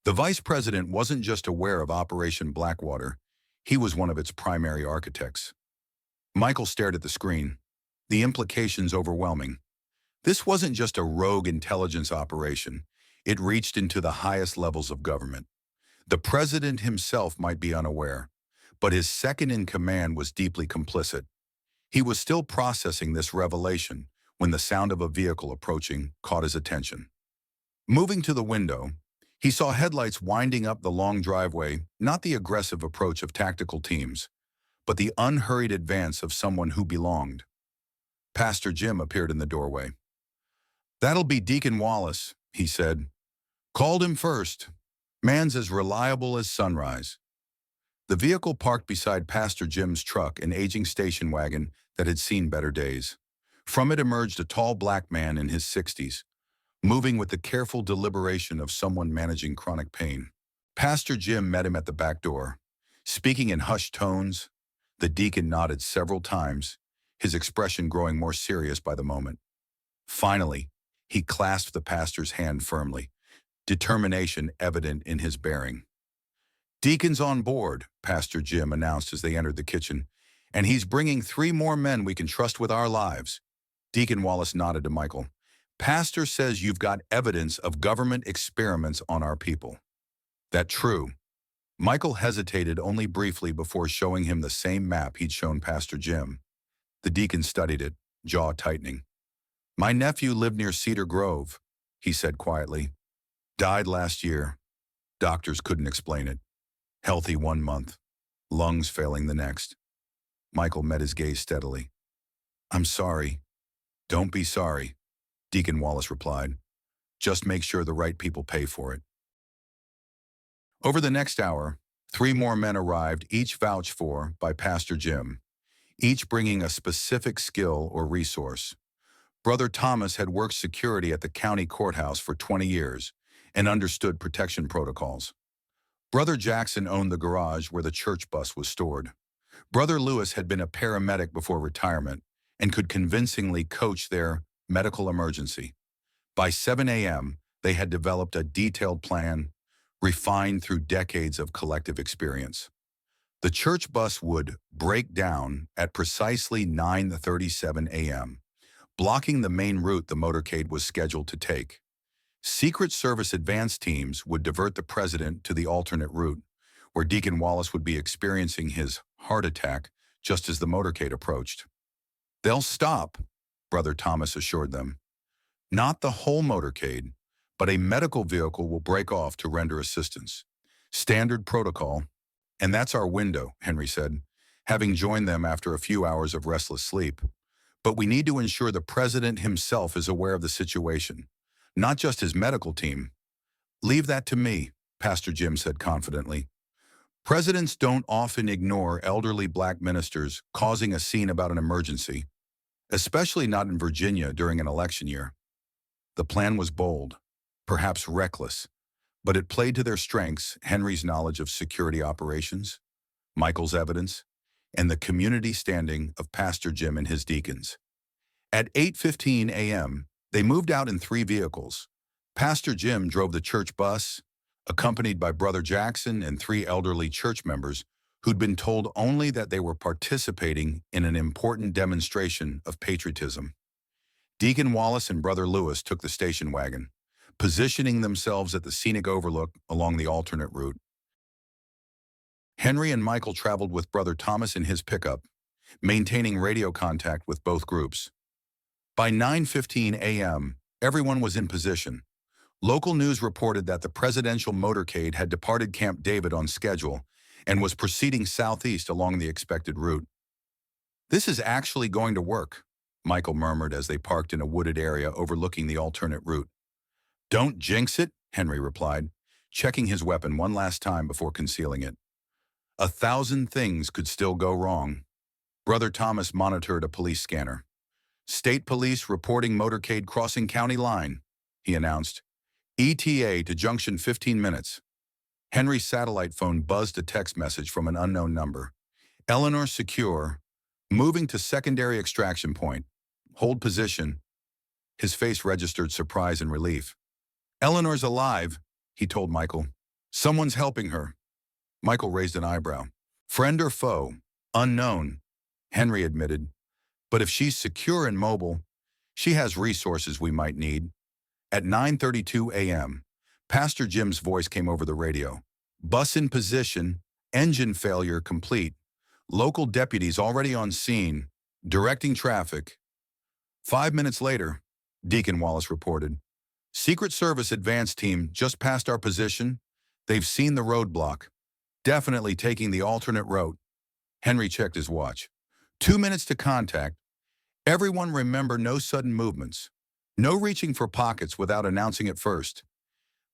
The Vice President wasn't just aware of Operation Blackwater, he was one of its primary architects. Michael stared at the screen, the implications overwhelming. This wasn't just a rogue intelligence operation, it reached into the highest levels of government. The president himself might be unaware, but his second-in-command was deeply complicit. He was still processing this revelation when the sound of a vehicle approaching caught his attention. Moving to the window, he saw headlights winding up the long driveway, not the aggressive approach of tactical teams, but the unhurried advance of someone who belonged. Pastor Jim appeared in the doorway. That'll be Deacon Wallace, he said. Called him first. Man's as reliable as sunrise. The vehicle parked beside Pastor Jim's truck, an aging station wagon that had seen better days. From it emerged a tall black man in his 60s, moving with the careful deliberation of someone managing chronic pain. Pastor Jim met him at the back door. Speaking in hushed tones, the deacon nodded several times, his expression growing more serious by the moment. Finally, he clasped the pastor's hand firmly, determination evident in his bearing. Deacon's on board, Pastor Jim announced as they entered the kitchen, and he's bringing 3 more men we can trust with our lives. Deacon Wallace nodded to Michael. Pastor says you've got evidence of government experiments on our people. That true? Michael hesitated only briefly before showing him the same map he'd shown Pastor Jim. The deacon studied it, jaw tightening. My nephew lived near Cedar Grove, he said quietly. Died last year. Doctors couldn't explain it. Healthy 1 month, lungs failing the next. Michael met his gaze steadily. I'm sorry. Don't be sorry, Deacon Wallace replied. Just make sure the right people pay for it. Over the next hour, 3 more men arrived, each vouched for by Pastor Jim, each bringing a specific skill or resource. Brother Thomas had worked security at the county courthouse for 20 years and understood protection protocols. Brother Jackson owned the garage where the church bus was stored. Brother Lewis had been a paramedic before retirement and could convincingly coach their medical emergency. By 7 a.m., they had developed a detailed plan, refined through decades of collective experience. The church bus would break down at precisely 9:37 a.m., blocking the main route the motorcade was scheduled to take. Secret Service advance teams would divert the president to the alternate route, where Deacon Wallace would be experiencing his heart attack just as the motorcade approached. They'll stop, Brother Thomas assured them. Not the whole motorcade, but a medical vehicle will break off to render assistance. Standard protocol. And that's our window, Henry said, having joined them after a few hours of restless sleep. But we need to ensure the president himself is aware of the situation, not just his medical team. Leave that to me, Pastor Jim said confidently. Presidents don't often ignore elderly black ministers causing a scene about an emergency, especially not in Virginia during an election year. The plan was bold, perhaps reckless, but it played to their strengths: Henry's knowledge of security operations, Michael's evidence, and the community standing of Pastor Jim and his deacons. At 8:15 a.m., they moved out in 3 vehicles. Pastor Jim drove the church bus, accompanied by Brother Jackson and 3 elderly church members who'd been told only that they were participating in an important demonstration of patriotism. Deacon Wallace and Brother Lewis took the station wagon, positioning themselves at the scenic overlook along the alternate route. Henry and Michael traveled with Brother Thomas in his pickup, maintaining radio contact with both groups. By 9:15 a.m., everyone was in position. Local news reported that the presidential motorcade had departed Camp David on schedule and was proceeding southeast along the expected route. This is actually going to work, Michael murmured as they parked in a wooded area overlooking the alternate route. Don't jinx it, Henry replied, checking his weapon one last time before concealing it. 1,000 things could still go wrong. Brother Thomas monitored a police scanner. State police reporting motorcade crossing county line, he announced. ETA to junction 15 minutes. Henry's satellite phone buzzed a text message from an unknown number. Eleanor secure. Moving to secondary extraction point. Hold position. His face registered surprise and relief. Eleanor's alive, he told Michael. Someone's helping her. Michael raised an eyebrow. Friend or foe? Unknown, Henry admitted. But if she's secure and mobile, she has resources we might need. At 9:32 a.m., Pastor Jim's voice came over the radio. Bus in position, engine failure complete, local deputies already on scene, directing traffic. 5 minutes later, Deacon Wallace reported, Secret Service advance team just passed our position. They've seen the roadblock. Definitely taking the alternate route. Henry checked his watch. 2 minutes to contact. Everyone remember no sudden movements. No reaching for pockets without announcing it first.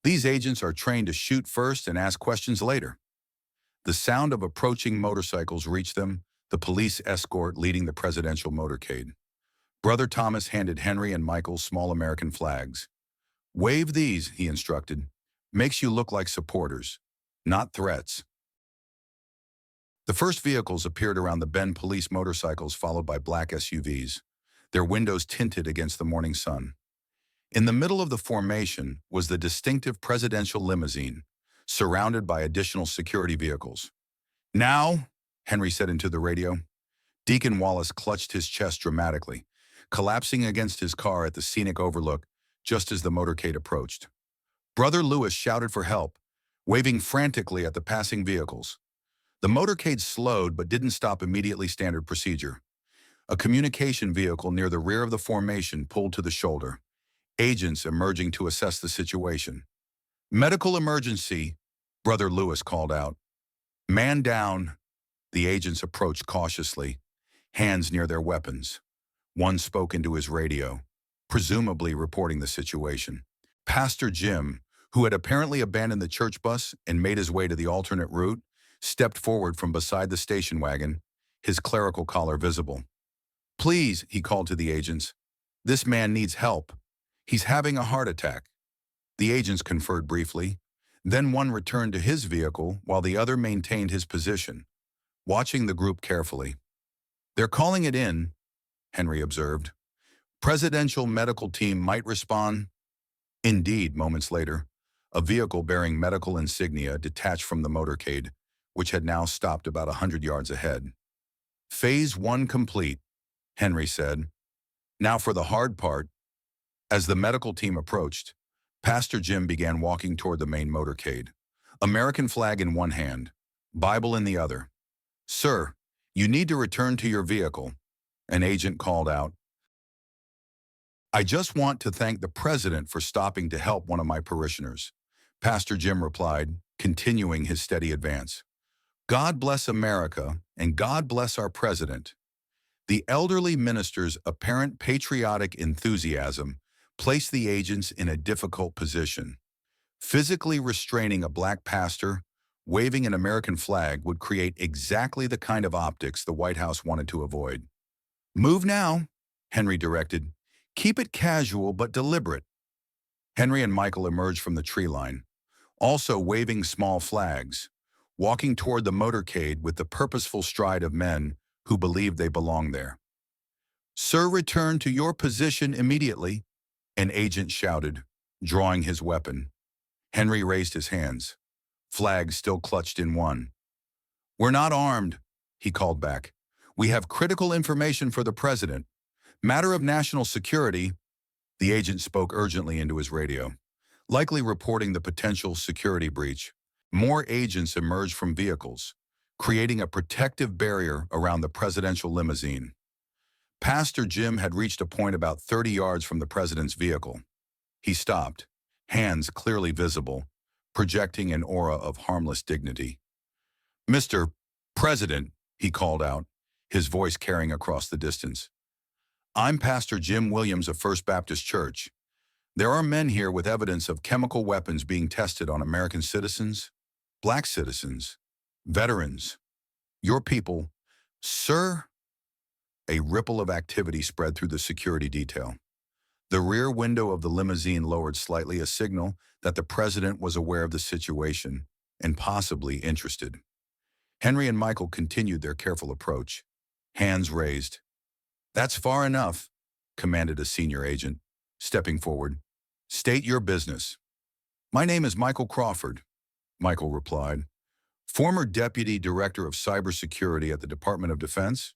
These agents are trained to shoot first and ask questions later. The sound of approaching motorcycles reached them, the police escort leading the presidential motorcade. Brother Thomas handed Henry and Michael small American flags. Wave these, he instructed. Makes you look like supporters, not threats. The first vehicles appeared around the bend, police motorcycles followed by black SUVs, their windows tinted against the morning sun. In the middle of the formation was the distinctive presidential limousine, surrounded by additional security vehicles. Now, Henry said into the radio. Deacon Wallace clutched his chest dramatically, collapsing against his car at the scenic overlook just as the motorcade approached. Brother Lewis shouted for help. waving frantically at the passing vehicles. The motorcade slowed but didn't stop immediately standard procedure. A communication vehicle near the rear of the formation pulled to the shoulder, agents emerging to assess the situation. "Medical emergency," Brother Lewis called out. "Man down." The agents approached cautiously, hands near their weapons. One spoke into his radio, presumably reporting the situation. Pastor Jim, who had apparently abandoned the church bus and made his way to the alternate route, stepped forward from beside the station wagon, his clerical collar visible. "Please," he called to the agents, "this man needs help. He's having a heart attack." The agents conferred briefly. Then one returned to his vehicle while the other maintained his position, watching the group carefully. "They're calling it in," Henry observed. "Presidential medical team might respond." Indeed, moments later, a vehicle bearing medical insignia detached from the motorcade, which had now stopped about 100 yards ahead. "Phase 1 complete," Henry said. "Now for the hard part." As the medical team approached, Pastor Jim began walking toward the main motorcade, American flag in one hand, Bible in the other. "Sir, you need to return to your vehicle," an agent called out. "I just want to thank the president for stopping to help one of my parishioners," Pastor Jim replied, continuing his steady advance. "God bless America, and God bless our president." The elderly minister's apparent patriotic enthusiasm placed the agents in a difficult position. Physically restraining a black pastor, waving an American flag would create exactly the kind of optics the White House wanted to avoid. "Move now," Henry directed. "Keep it casual but deliberate." Henry and Michael emerged from the tree line, also waving small flags, walking toward the motorcade with the purposeful stride of men who believed they belonged there. "Sir, return to your position immediately," an agent shouted, drawing his weapon. Henry raised his hands, flag still clutched in one. "We're not armed," he called back. "We have critical information for the president. Matter of national security." The agent spoke urgently into his radio, likely reporting the potential security breach. More agents emerged from vehicles, creating a protective barrier around the presidential limousine. Pastor Jim had reached a point about 30 yards from the president's vehicle. He stopped, hands clearly visible, projecting an aura of harmless dignity. "Mr. President," he called out, his voice carrying across the distance. "I'm Pastor Jim Williams of First Baptist Church. There are men here with evidence of chemical weapons being tested on American citizens, black citizens, veterans, your people." "Sir?" A ripple of activity spread through the security detail. The rear window of the limousine lowered slightly, a signal that the president was aware of the situation and possibly interested. Henry and Michael continued their careful approach, hands raised. "That's far enough," commanded a senior agent, stepping forward. "State your business." "My name is Michael Crawford," Michael replied. "Former Deputy Director of Cybersecurity at the Department of Defense.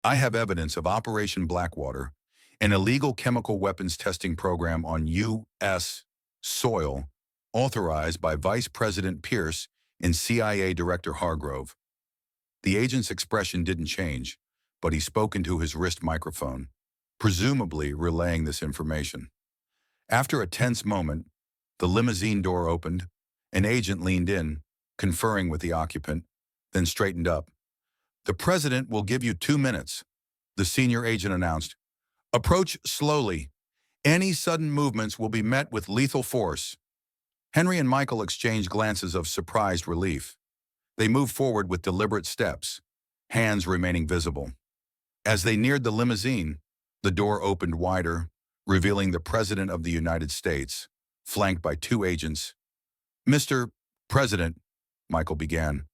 I have evidence of Operation Blackwater, an illegal chemical weapons testing program on U.S. soil authorized by Vice President Pierce and CIA Director Hargrove." The agent's expression didn't change, but he spoke into his wrist microphone, presumably relaying this information. After a tense moment, the limousine door opened. An agent leaned in, conferring with the occupant, then straightened up. "The president will give you 2 minutes," the senior agent announced. "Approach slowly. Any sudden movements will be met with lethal force." Henry and Michael exchanged glances of surprised relief. They moved forward with deliberate steps, hands remaining visible. As they neared the limousine, the door opened wider, revealing the President of the United States, flanked by 2 agents. "Mr. President," Michael began,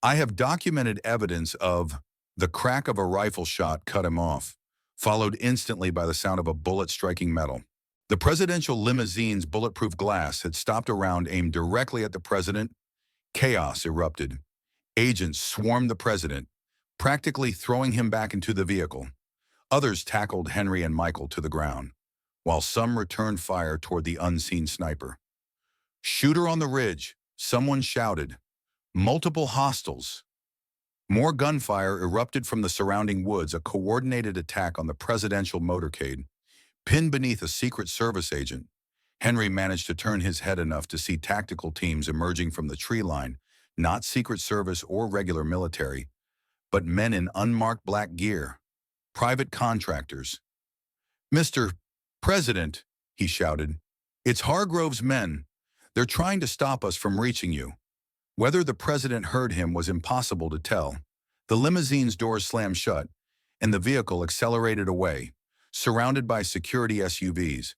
"I have documented evidence of..." The crack of a rifle shot cut him off, followed instantly by the sound of a bullet striking metal. The presidential limousine's bulletproof glass had stopped a round aimed directly at the president. Chaos erupted. Agents swarmed the president, practically throwing him back into the vehicle. Others tackled Henry and Michael to the ground, while some returned fire toward the unseen sniper. Shooter on the ridge, someone shouted. Multiple hostiles. More gunfire erupted from the surrounding woods, a coordinated attack on the presidential motorcade. Pinned beneath a Secret Service agent, Henry managed to turn his head enough to see tactical teams emerging from the tree line, not Secret Service or regular military, but men in unmarked black gear, private contractors. "Mr. President," he shouted, "it's Hargrove's men. They're trying to stop us from reaching you." Whether the president heard him was impossible to tell. The limousine's doors slammed shut, and the vehicle accelerated away, surrounded by security SUVs.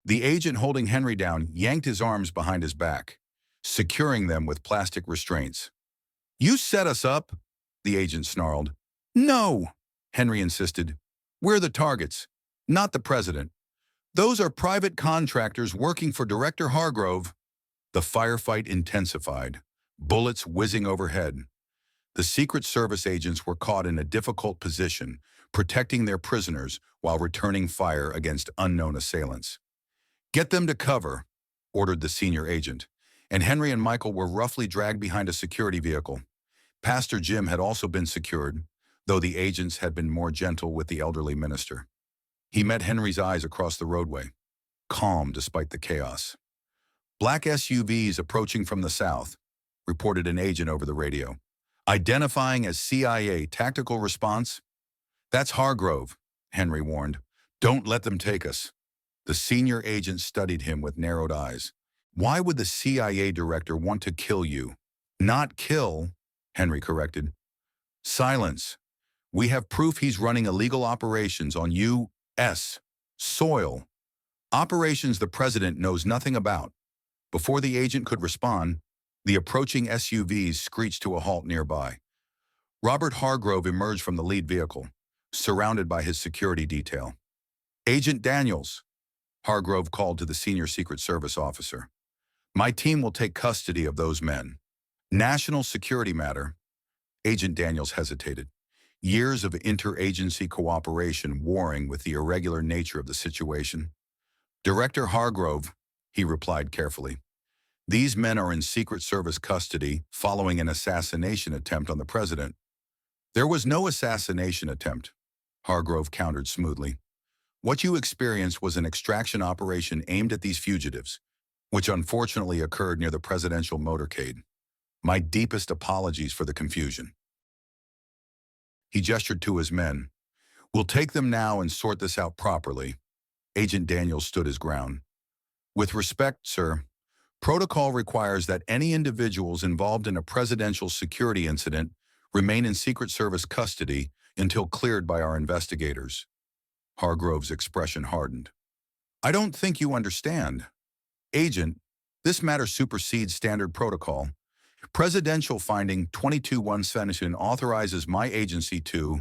The agent holding Henry down yanked his arms behind his back, securing them with plastic restraints. "You set us up," the agent snarled. "No," Henry insisted. "We're the targets, not the president. Those are private contractors working for Director Hargrove." The firefight intensified, bullets whizzing overhead. The Secret Service agents were caught in a difficult position, protecting their prisoners while returning fire against unknown assailants. "Get them to cover," ordered the senior agent, and Henry and Michael were roughly dragged behind a security vehicle. Pastor Jim had also been secured, though the agents had been more gentle with the elderly minister. He met Henry's eyes across the roadway, calm despite the chaos. "Black SUVs approaching from the south," reported an agent over the radio. "Identifying as CIA tactical response." "That's Hargrove," Henry warned. "Don't let them take us." The senior agent studied him with narrowed eyes. "Why would the CIA director want to kill you?" "Not kill," Henry corrected. "Silence. We have proof he's running illegal operations on U.S. soil. Operations the president knows nothing about." Before the agent could respond, the approaching SUVs screeched to a halt nearby. Robert Hargrove emerged from the lead vehicle, surrounded by his security detail. "Agent Daniels," Hargrove called to the senior Secret Service officer. "My team will take custody of those men." "National security matter." Agent Daniels hesitated. Years of interagency cooperation warring with the irregular nature of the situation. "Director Hargrove," he replied carefully. "These men are in Secret Service custody following an assassination attempt on the president." "There was no assassination attempt," Hargrove countered smoothly. "What you experienced was an extraction operation aimed at these fugitives, which unfortunately occurred near the presidential motorcade. My deepest apologies for the confusion." He gestured to his men. "We'll take them now and sort this out properly." Agent Daniels stood his ground. "With respect, sir, protocol requires that any individuals involved in a presidential security incident remain in Secret Service custody until cleared by our investigators." Hargrove's expression hardened. "I don't think you understand. Agent, this matter supersedes standard protocol. Presidential Finding 22-1 authorizes my agency to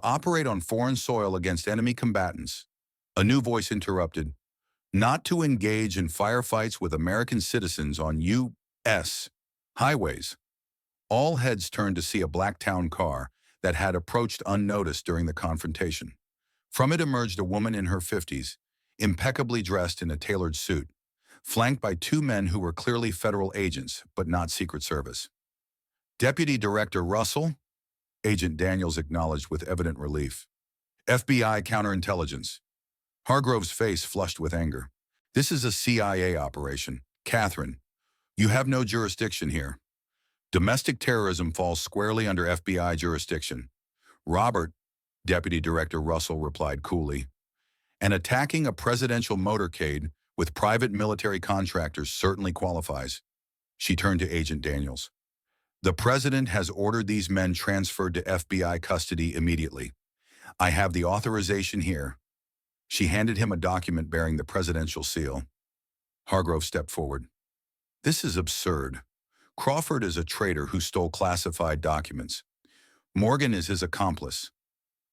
operate on foreign soil against enemy combatants." A new voice interrupted. "Not to engage in firefights with American citizens on U.S. highways." All heads turned to see a black town car that had approached unnoticed during the confrontation. From it emerged a woman in her 50s, impeccably dressed in a tailored suit, flanked by two men who were clearly federal agents, but not Secret Service. "Deputy Director Russell," Agent Daniels acknowledged with evident relief. "FBI counterintelligence." Hargrove's face flushed with anger. "This is a CIA operation. Catherine, you have no jurisdiction here. Domestic terrorism falls squarely under FBI jurisdiction." "Robert," Deputy Director Russell replied coolly, "and attacking a presidential motorcade with private military contractors certainly qualifies." She turned to Agent Daniels. "The president has ordered these men transferred to FBI custody immediately. I have the authorization here." She handed him a document bearing the presidential seal. Hargrove stepped forward. "This is absurd. Crawford is a traitor who stole classified documents. Morgan is his accomplice.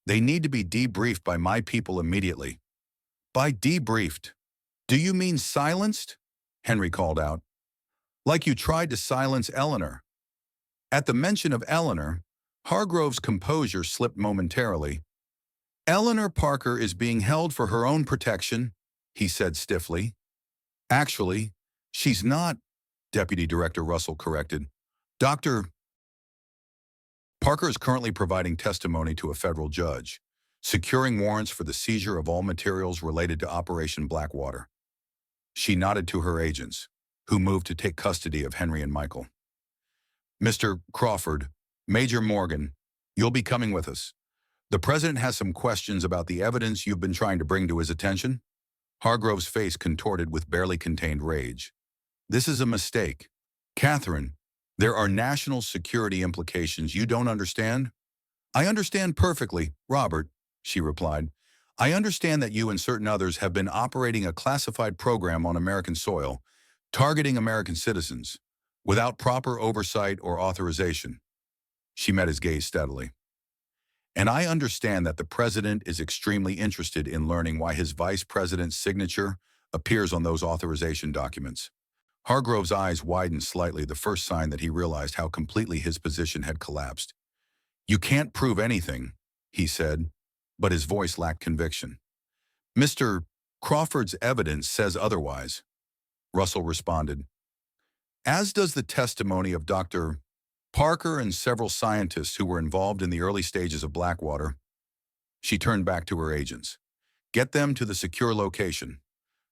They need to be debriefed by my people immediately." "By debriefed? Do you mean silenced?" Henry called out. "Like you tried to silence Eleanor." At the mention of Eleanor, Hargrove's composure slipped momentarily. "Eleanor Parker is being held for her own protection," he said stiffly. Actually, she's not, Deputy Director Russell corrected. Dr. Parker is currently providing testimony to a federal judge, securing warrants for the seizure of all materials related to Operation Blackwater. She nodded to her agents, who moved to take custody of Henry and Michael. Mr. Crawford, Major Morgan, you'll be coming with us. The president has some questions about the evidence you've been trying to bring to his attention. Hargrove's face contorted with barely contained rage. This is a mistake. Catherine, there are national security implications you don't understand? I understand perfectly, Robert, she replied. I understand that you and certain others have been operating a classified program on American soil, targeting American citizens, without proper oversight or authorization. She met his gaze steadily. And I understand that the president is extremely interested in learning why his vice president's signature appears on those authorization documents. Hargrove's eyes widened slightly, the first sign that he realized how completely his position had collapsed. You can't prove anything, he said, but his voice lacked conviction. Mr. Crawford's evidence says otherwise, Russell responded. As does the testimony of Dr. Parker and several scientists who were involved in the early stages of Blackwater. She turned back to her agents. Get them to the secure location.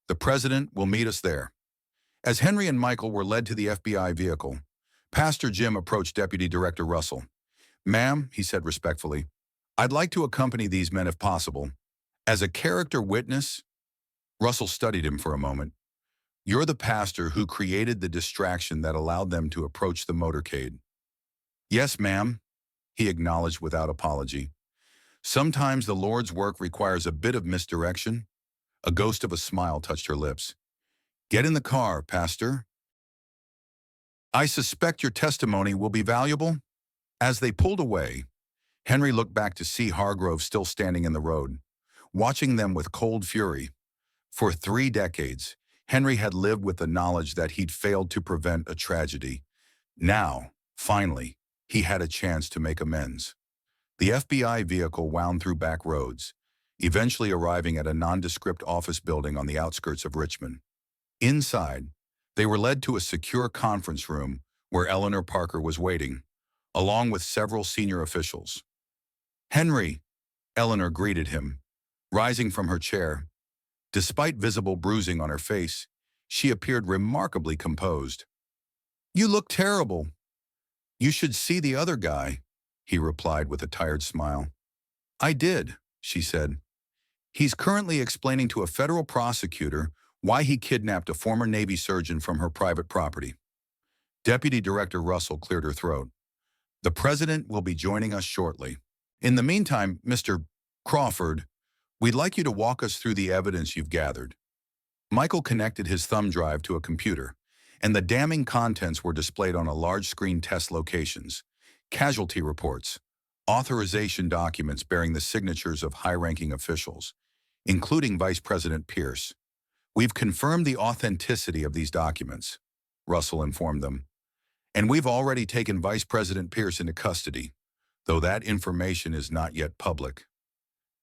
The president will meet us there. As Henry and Michael were led to the FBI vehicle, Pastor Jim approached Deputy Director Russell. Ma'am, he said respectfully, I'd like to accompany these men if possible. As a character witness, Russell studied him for a moment. You're the pastor who created the distraction that allowed them to approach the motorcade. Yes, ma'am, he acknowledged without apology. Sometimes the Lord's work requires a bit of misdirection. A ghost of a smile touched her lips. Get in the car, Pastor. I suspect your testimony will be valuable. As they pulled away, Henry looked back to see Hargrove still standing in the road, watching them with cold fury. For 3 decades, Henry had lived with the knowledge that he'd failed to prevent a tragedy. Now, finally, he had a chance to make amends. The FBI vehicle wound through back roads, eventually arriving at a nondescript office building on the outskirts of Richmond. Inside, they were led to a secure conference room where Eleanor Parker was waiting, along with several senior officials. Henry, Eleanor greeted him, rising from her chair. Despite visible bruising on her face, she appeared remarkably composed. You look terrible. You should see the other guy, he replied with a tired smile. I did, she said. He's currently explaining to a federal prosecutor why he kidnapped a former Navy surgeon from her private property. Deputy Director Russell cleared her throat. The president will be joining us shortly. In the meantime, Mr. Crawford, we'd like you to walk us through the evidence you've gathered. Michael connected his thumb drive to a computer, and the damning contents were displayed on a large screen. Test locations, casualty reports, authorization documents bearing the signatures of high-ranking officials, including Vice President Pierce. We've confirmed the authenticity of these documents, Russell informed them, and we've already taken Vice President Pierce into custody, though that information is not yet public.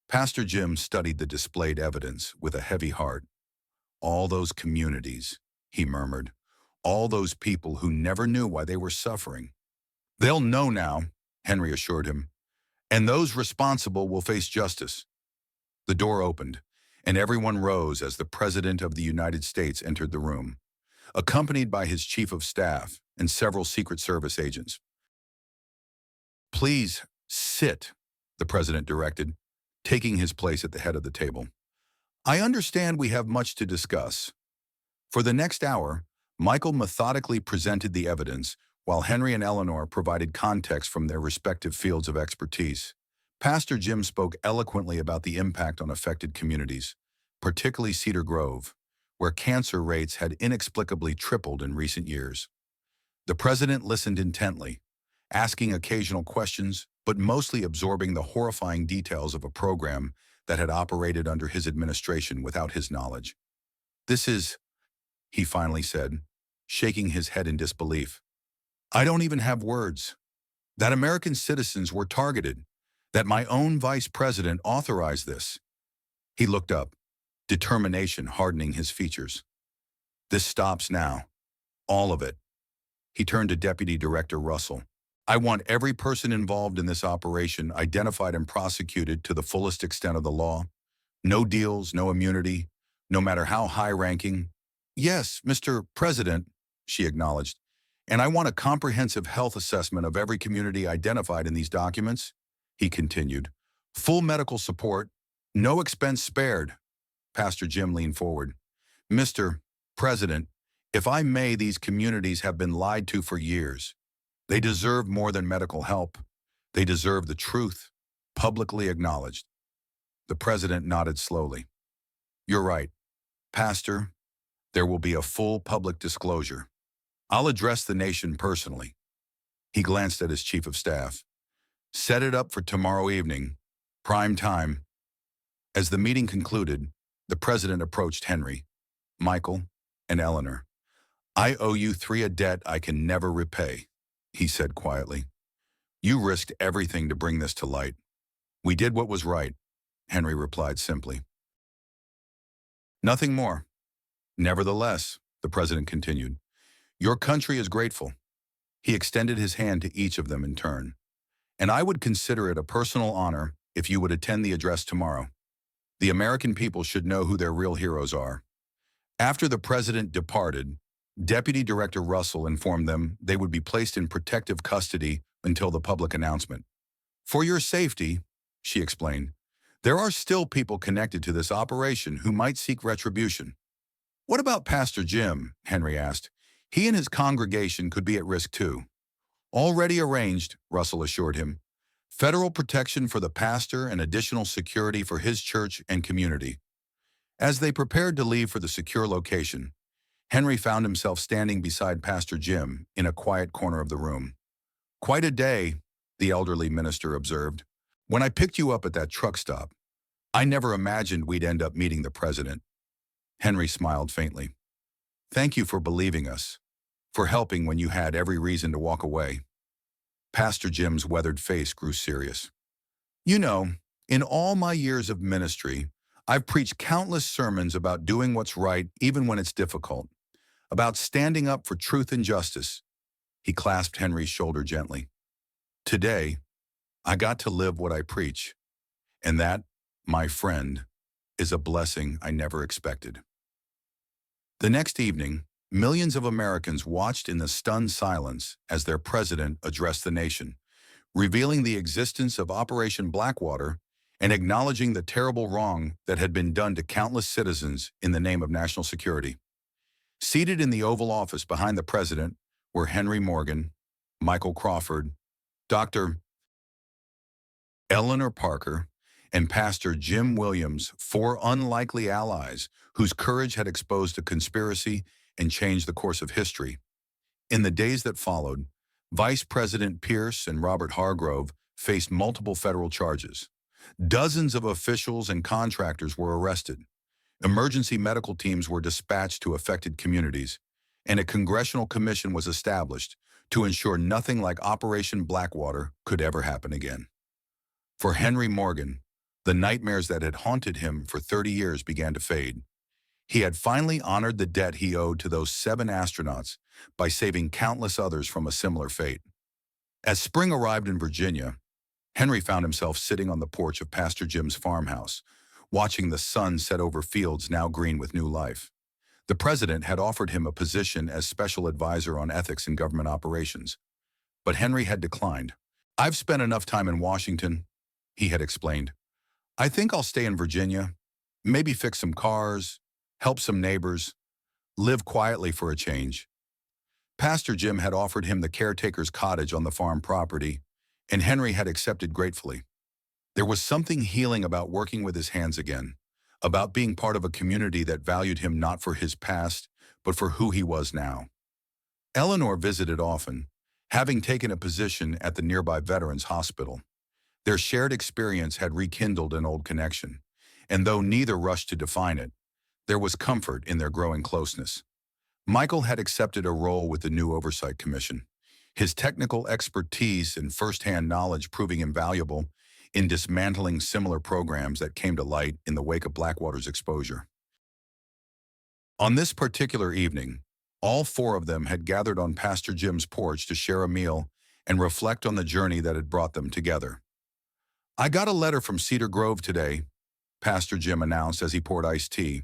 Pastor Jim studied the displayed evidence with a heavy heart. All those communities, he murmured, all those people who never knew why they were suffering. They'll know now, Henry assured him, and those responsible will face justice. The door opened, and everyone rose as the President of the United States entered the room, accompanied by his Chief of Staff and several Secret Service agents. Please sit, the President directed, taking his place at the head of the table. I understand we have much to discuss. For the next hour, Michael methodically presented the evidence, while Henry and Eleanor provided context from their respective fields of expertise. Pastor Jim spoke eloquently about the impact on affected communities, particularly Cedar Grove, where cancer rates had inexplicably tripled in recent years. The president listened intently, asking occasional questions, but mostly absorbing the horrifying details of a program that had operated under his administration without his knowledge. This is, he finally said, shaking his head in disbelief. I don't even have words. That American citizens were targeted, that my own vice president authorized this. He looked up, determination hardening his features. This stops now. All of it. He turned to Deputy Director Russell. I want every person involved in this operation identified and prosecuted to the fullest extent of the law. No deals, no immunity, no matter how high-ranking. Yes, Mr. President, she acknowledged. And I want a comprehensive health assessment of every community identified in these documents, he continued. Full medical support, no expense spared. Pastor Jim leaned forward. Mr. President, if I may, these communities have been lied to for years. They deserve more than medical help. They deserve the truth, publicly acknowledged. The president nodded slowly. You're right, Pastor. There will be a full public disclosure. I'll address the nation personally. He glanced at his chief of staff. Set it up for tomorrow evening, prime time. As the meeting concluded, the president approached Henry, Michael, and Eleanor. I owe you three a debt I can never repay, he said quietly. You risked everything to bring this to light. We did what was right, Henry replied simply. Nothing more. Nevertheless, the president continued, your country is grateful. He extended his hand to each of them in turn. And I would consider it a personal honor if you would attend the address tomorrow. The American people should know who their real heroes are. After the president departed, Deputy Director Russell informed them they would be placed in protective custody until the public announcement. For your safety, she explained, there are still people connected to this operation who might seek retribution. What about Pastor Jim? Henry asked. He and his congregation could be at risk too. Already arranged, Russell assured him. Federal protection for the pastor and additional security for his church and community. As they prepared to leave for the secure location, Henry found himself standing beside Pastor Jim in a quiet corner of the room. Quite a day, the elderly minister observed. When I picked you up at that truck stop, I never imagined we'd end up meeting the president. Henry smiled faintly. Thank you for believing us, for helping when you had every reason to walk away. Pastor Jim's weathered face grew serious. You know, in all my years of ministry, I've preached countless sermons about doing what's right even when it's difficult, about standing up for truth and justice. He clasped Henry's shoulder gently. Today, I got to live what I preach, and that, my friend, is a blessing I never expected. The next evening, millions of Americans watched in the stunned silence as their president addressed the nation, revealing the existence of Operation Blackwater and acknowledging the terrible wrong that had been done to countless citizens in the name of national security. Seated in the Oval Office behind the president were Henry Morgan, Michael Crawford, Dr. Eleanor Parker, and Pastor Jim Williams, four unlikely allies whose courage had exposed a conspiracy and changed the course of history. In the days that followed, Vice President Pierce and Robert Hargrove faced multiple federal charges. Dozens of officials and contractors were arrested. Emergency medical teams were dispatched to affected communities, and a congressional commission was established to ensure nothing like Operation Blackwater could ever happen again. For Henry Morgan, the nightmares that had haunted him for 30 years began to fade. He had finally honored the debt he owed to those 7 astronauts by saving countless others from a similar fate. As spring arrived in Virginia, Henry found himself sitting on the porch of Pastor Jim's farmhouse, watching the sun set over fields now green with new life. The president had offered him a position as special advisor on ethics in government operations, but Henry had declined. I've spent enough time in Washington, he had explained. I think I'll stay in Virginia, maybe fix some cars, help some neighbors, live quietly for a change. Pastor Jim had offered him the caretaker's cottage on the farm property, and Henry had accepted gratefully. There was something healing about working with his hands again, about being part of a community that valued him not for his past, but for who he was now. Eleanor visited often, having taken a position at the nearby Veterans Hospital. Their shared experience had rekindled an old connection, and though neither rushed to define it, there was comfort in their growing closeness. Michael had accepted a role with the new Oversight Commission, his technical expertise and first-hand knowledge proving invaluable in dismantling similar programs that came to light in the wake of Blackwater's exposure. On this particular evening, all four of them had gathered on Pastor Jim's porch to share a meal and reflect on the journey that had brought them together. "I got a letter from Cedar Grove today," Pastor Jim announced as he poured iced tea.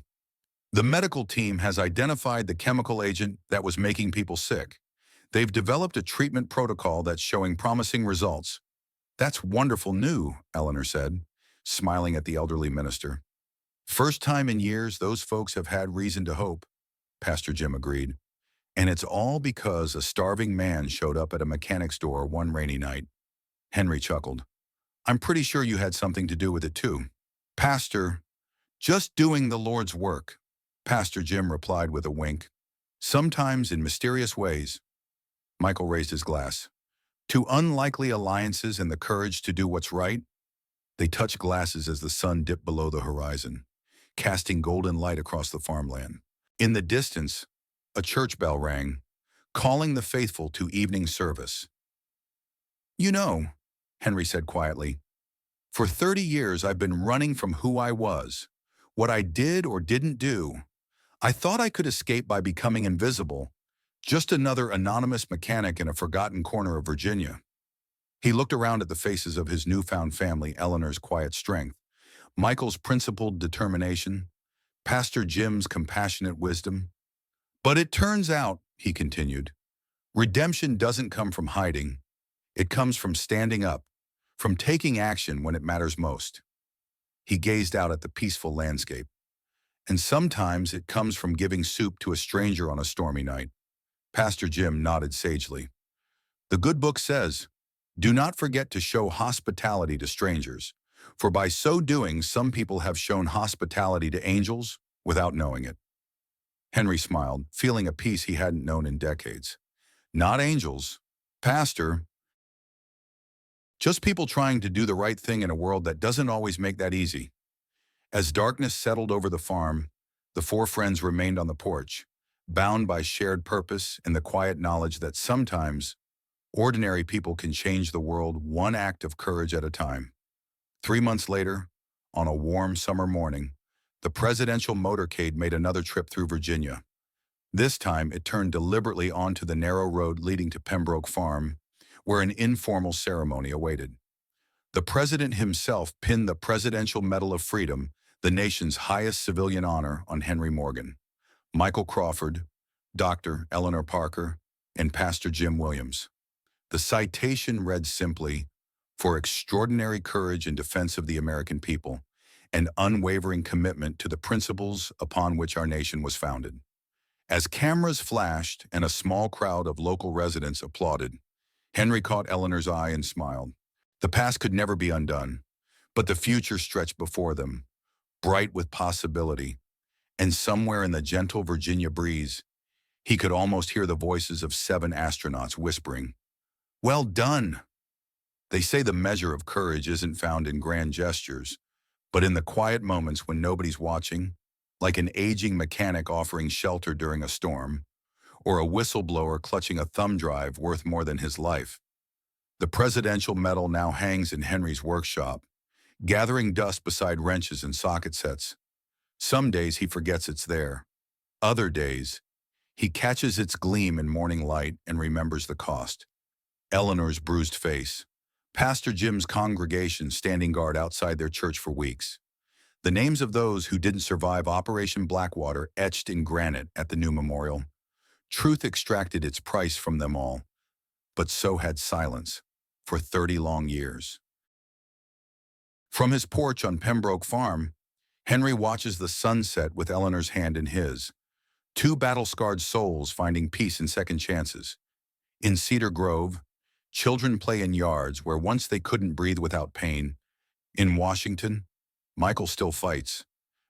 "The medical team has identified the chemical agent that was making people sick. They've developed a treatment protocol that's showing promising results." "That's wonderful news," Eleanor said, smiling at the elderly minister. "First time in years those folks have had reason to hope," Pastor Jim agreed. "And it's all because a starving man showed up at a mechanic's door one rainy night." Henry chuckled. "I'm pretty sure you had something to do with it too." "Pastor, just doing the Lord's work," Pastor Jim replied with a wink. "Sometimes in mysterious ways." Michael raised his glass. "To unlikely alliances and the courage to do what's right." They touched glasses as the sun dipped below the horizon, casting golden light across the farmland. In the distance, a church bell rang, calling the faithful to evening service. "You know," Henry said quietly, "for 30 years I've been running from who I was, what I did or didn't do. I thought I could escape by becoming invisible, just another anonymous mechanic in a forgotten corner of Virginia." He looked around at the faces of his newfound family, Eleanor's quiet strength, Michael's principled determination, Pastor Jim's compassionate wisdom. "But it turns out," he continued, "redemption doesn't come from hiding. It comes from standing up, from taking action when it matters most." He gazed out at the peaceful landscape. "And sometimes it comes from giving soup to a stranger on a stormy night." Pastor Jim nodded sagely. "The good book says, 'Do not forget to show hospitality to strangers, for by so doing some people have shown hospitality to angels without knowing it.'" Henry smiled, feeling a peace he hadn't known in decades. "Not angels, Pastor. Just people trying to do the right thing in a world that doesn't always make that easy." As darkness settled over the farm, the four friends remained on the porch, bound by shared purpose and the quiet knowledge that sometimes ordinary people can change the world one act of courage at a time. 3 months later, on a warm summer morning, the presidential motorcade made another trip through Virginia. This time, it turned deliberately onto the narrow road leading to Pembroke Farm, where an informal ceremony awaited. The president himself pinned the Presidential Medal of Freedom, the nation's highest civilian honor, on Henry Morgan, Michael Crawford, Dr. Eleanor Parker, and Pastor Jim Williams. The citation read simply, "For extraordinary courage in defense of the American people, and unwavering commitment to the principles upon which our nation was founded." As cameras flashed and a small crowd of local residents applauded, Henry caught Eleanor's eye and smiled. The past could never be undone, but the future stretched before them, bright with possibility. And somewhere in the gentle Virginia breeze, he could almost hear the voices of 7 astronauts whispering, "Well done." They say the measure of courage isn't found in grand gestures, but in the quiet moments when nobody's watching, like an aging mechanic offering shelter during a storm, or a whistleblower clutching a thumb drive worth more than his life. The presidential medal now hangs in Henry's workshop, gathering dust beside wrenches and socket sets. Some days he forgets it's there. Other days, he catches its gleam in morning light and remembers the cost. Eleanor's bruised face, Pastor Jim's congregation standing guard outside their church for weeks. The names of those who didn't survive Operation Blackwater etched in granite at the new memorial. Truth extracted its price from them all, but so had silence, for 30 long years. From his porch on Pembroke Farm, Henry watches the sunset with Eleanor's hand in his. 2 battle-scarred souls finding peace in second chances. In Cedar Grove, children play in yards where once they couldn't breathe without pain. In Washington, Michael still fights,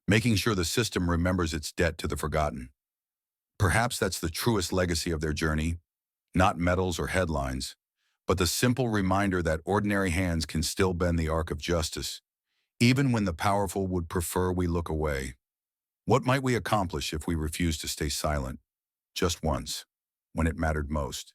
making sure the system remembers its debt to the forgotten. Perhaps that's the truest legacy of their journey, not medals or headlines, but the simple reminder that ordinary hands can still bend the arc of justice, even when the powerful would prefer we look away. What might we accomplish if we refuse to stay silent, just once, when it mattered most?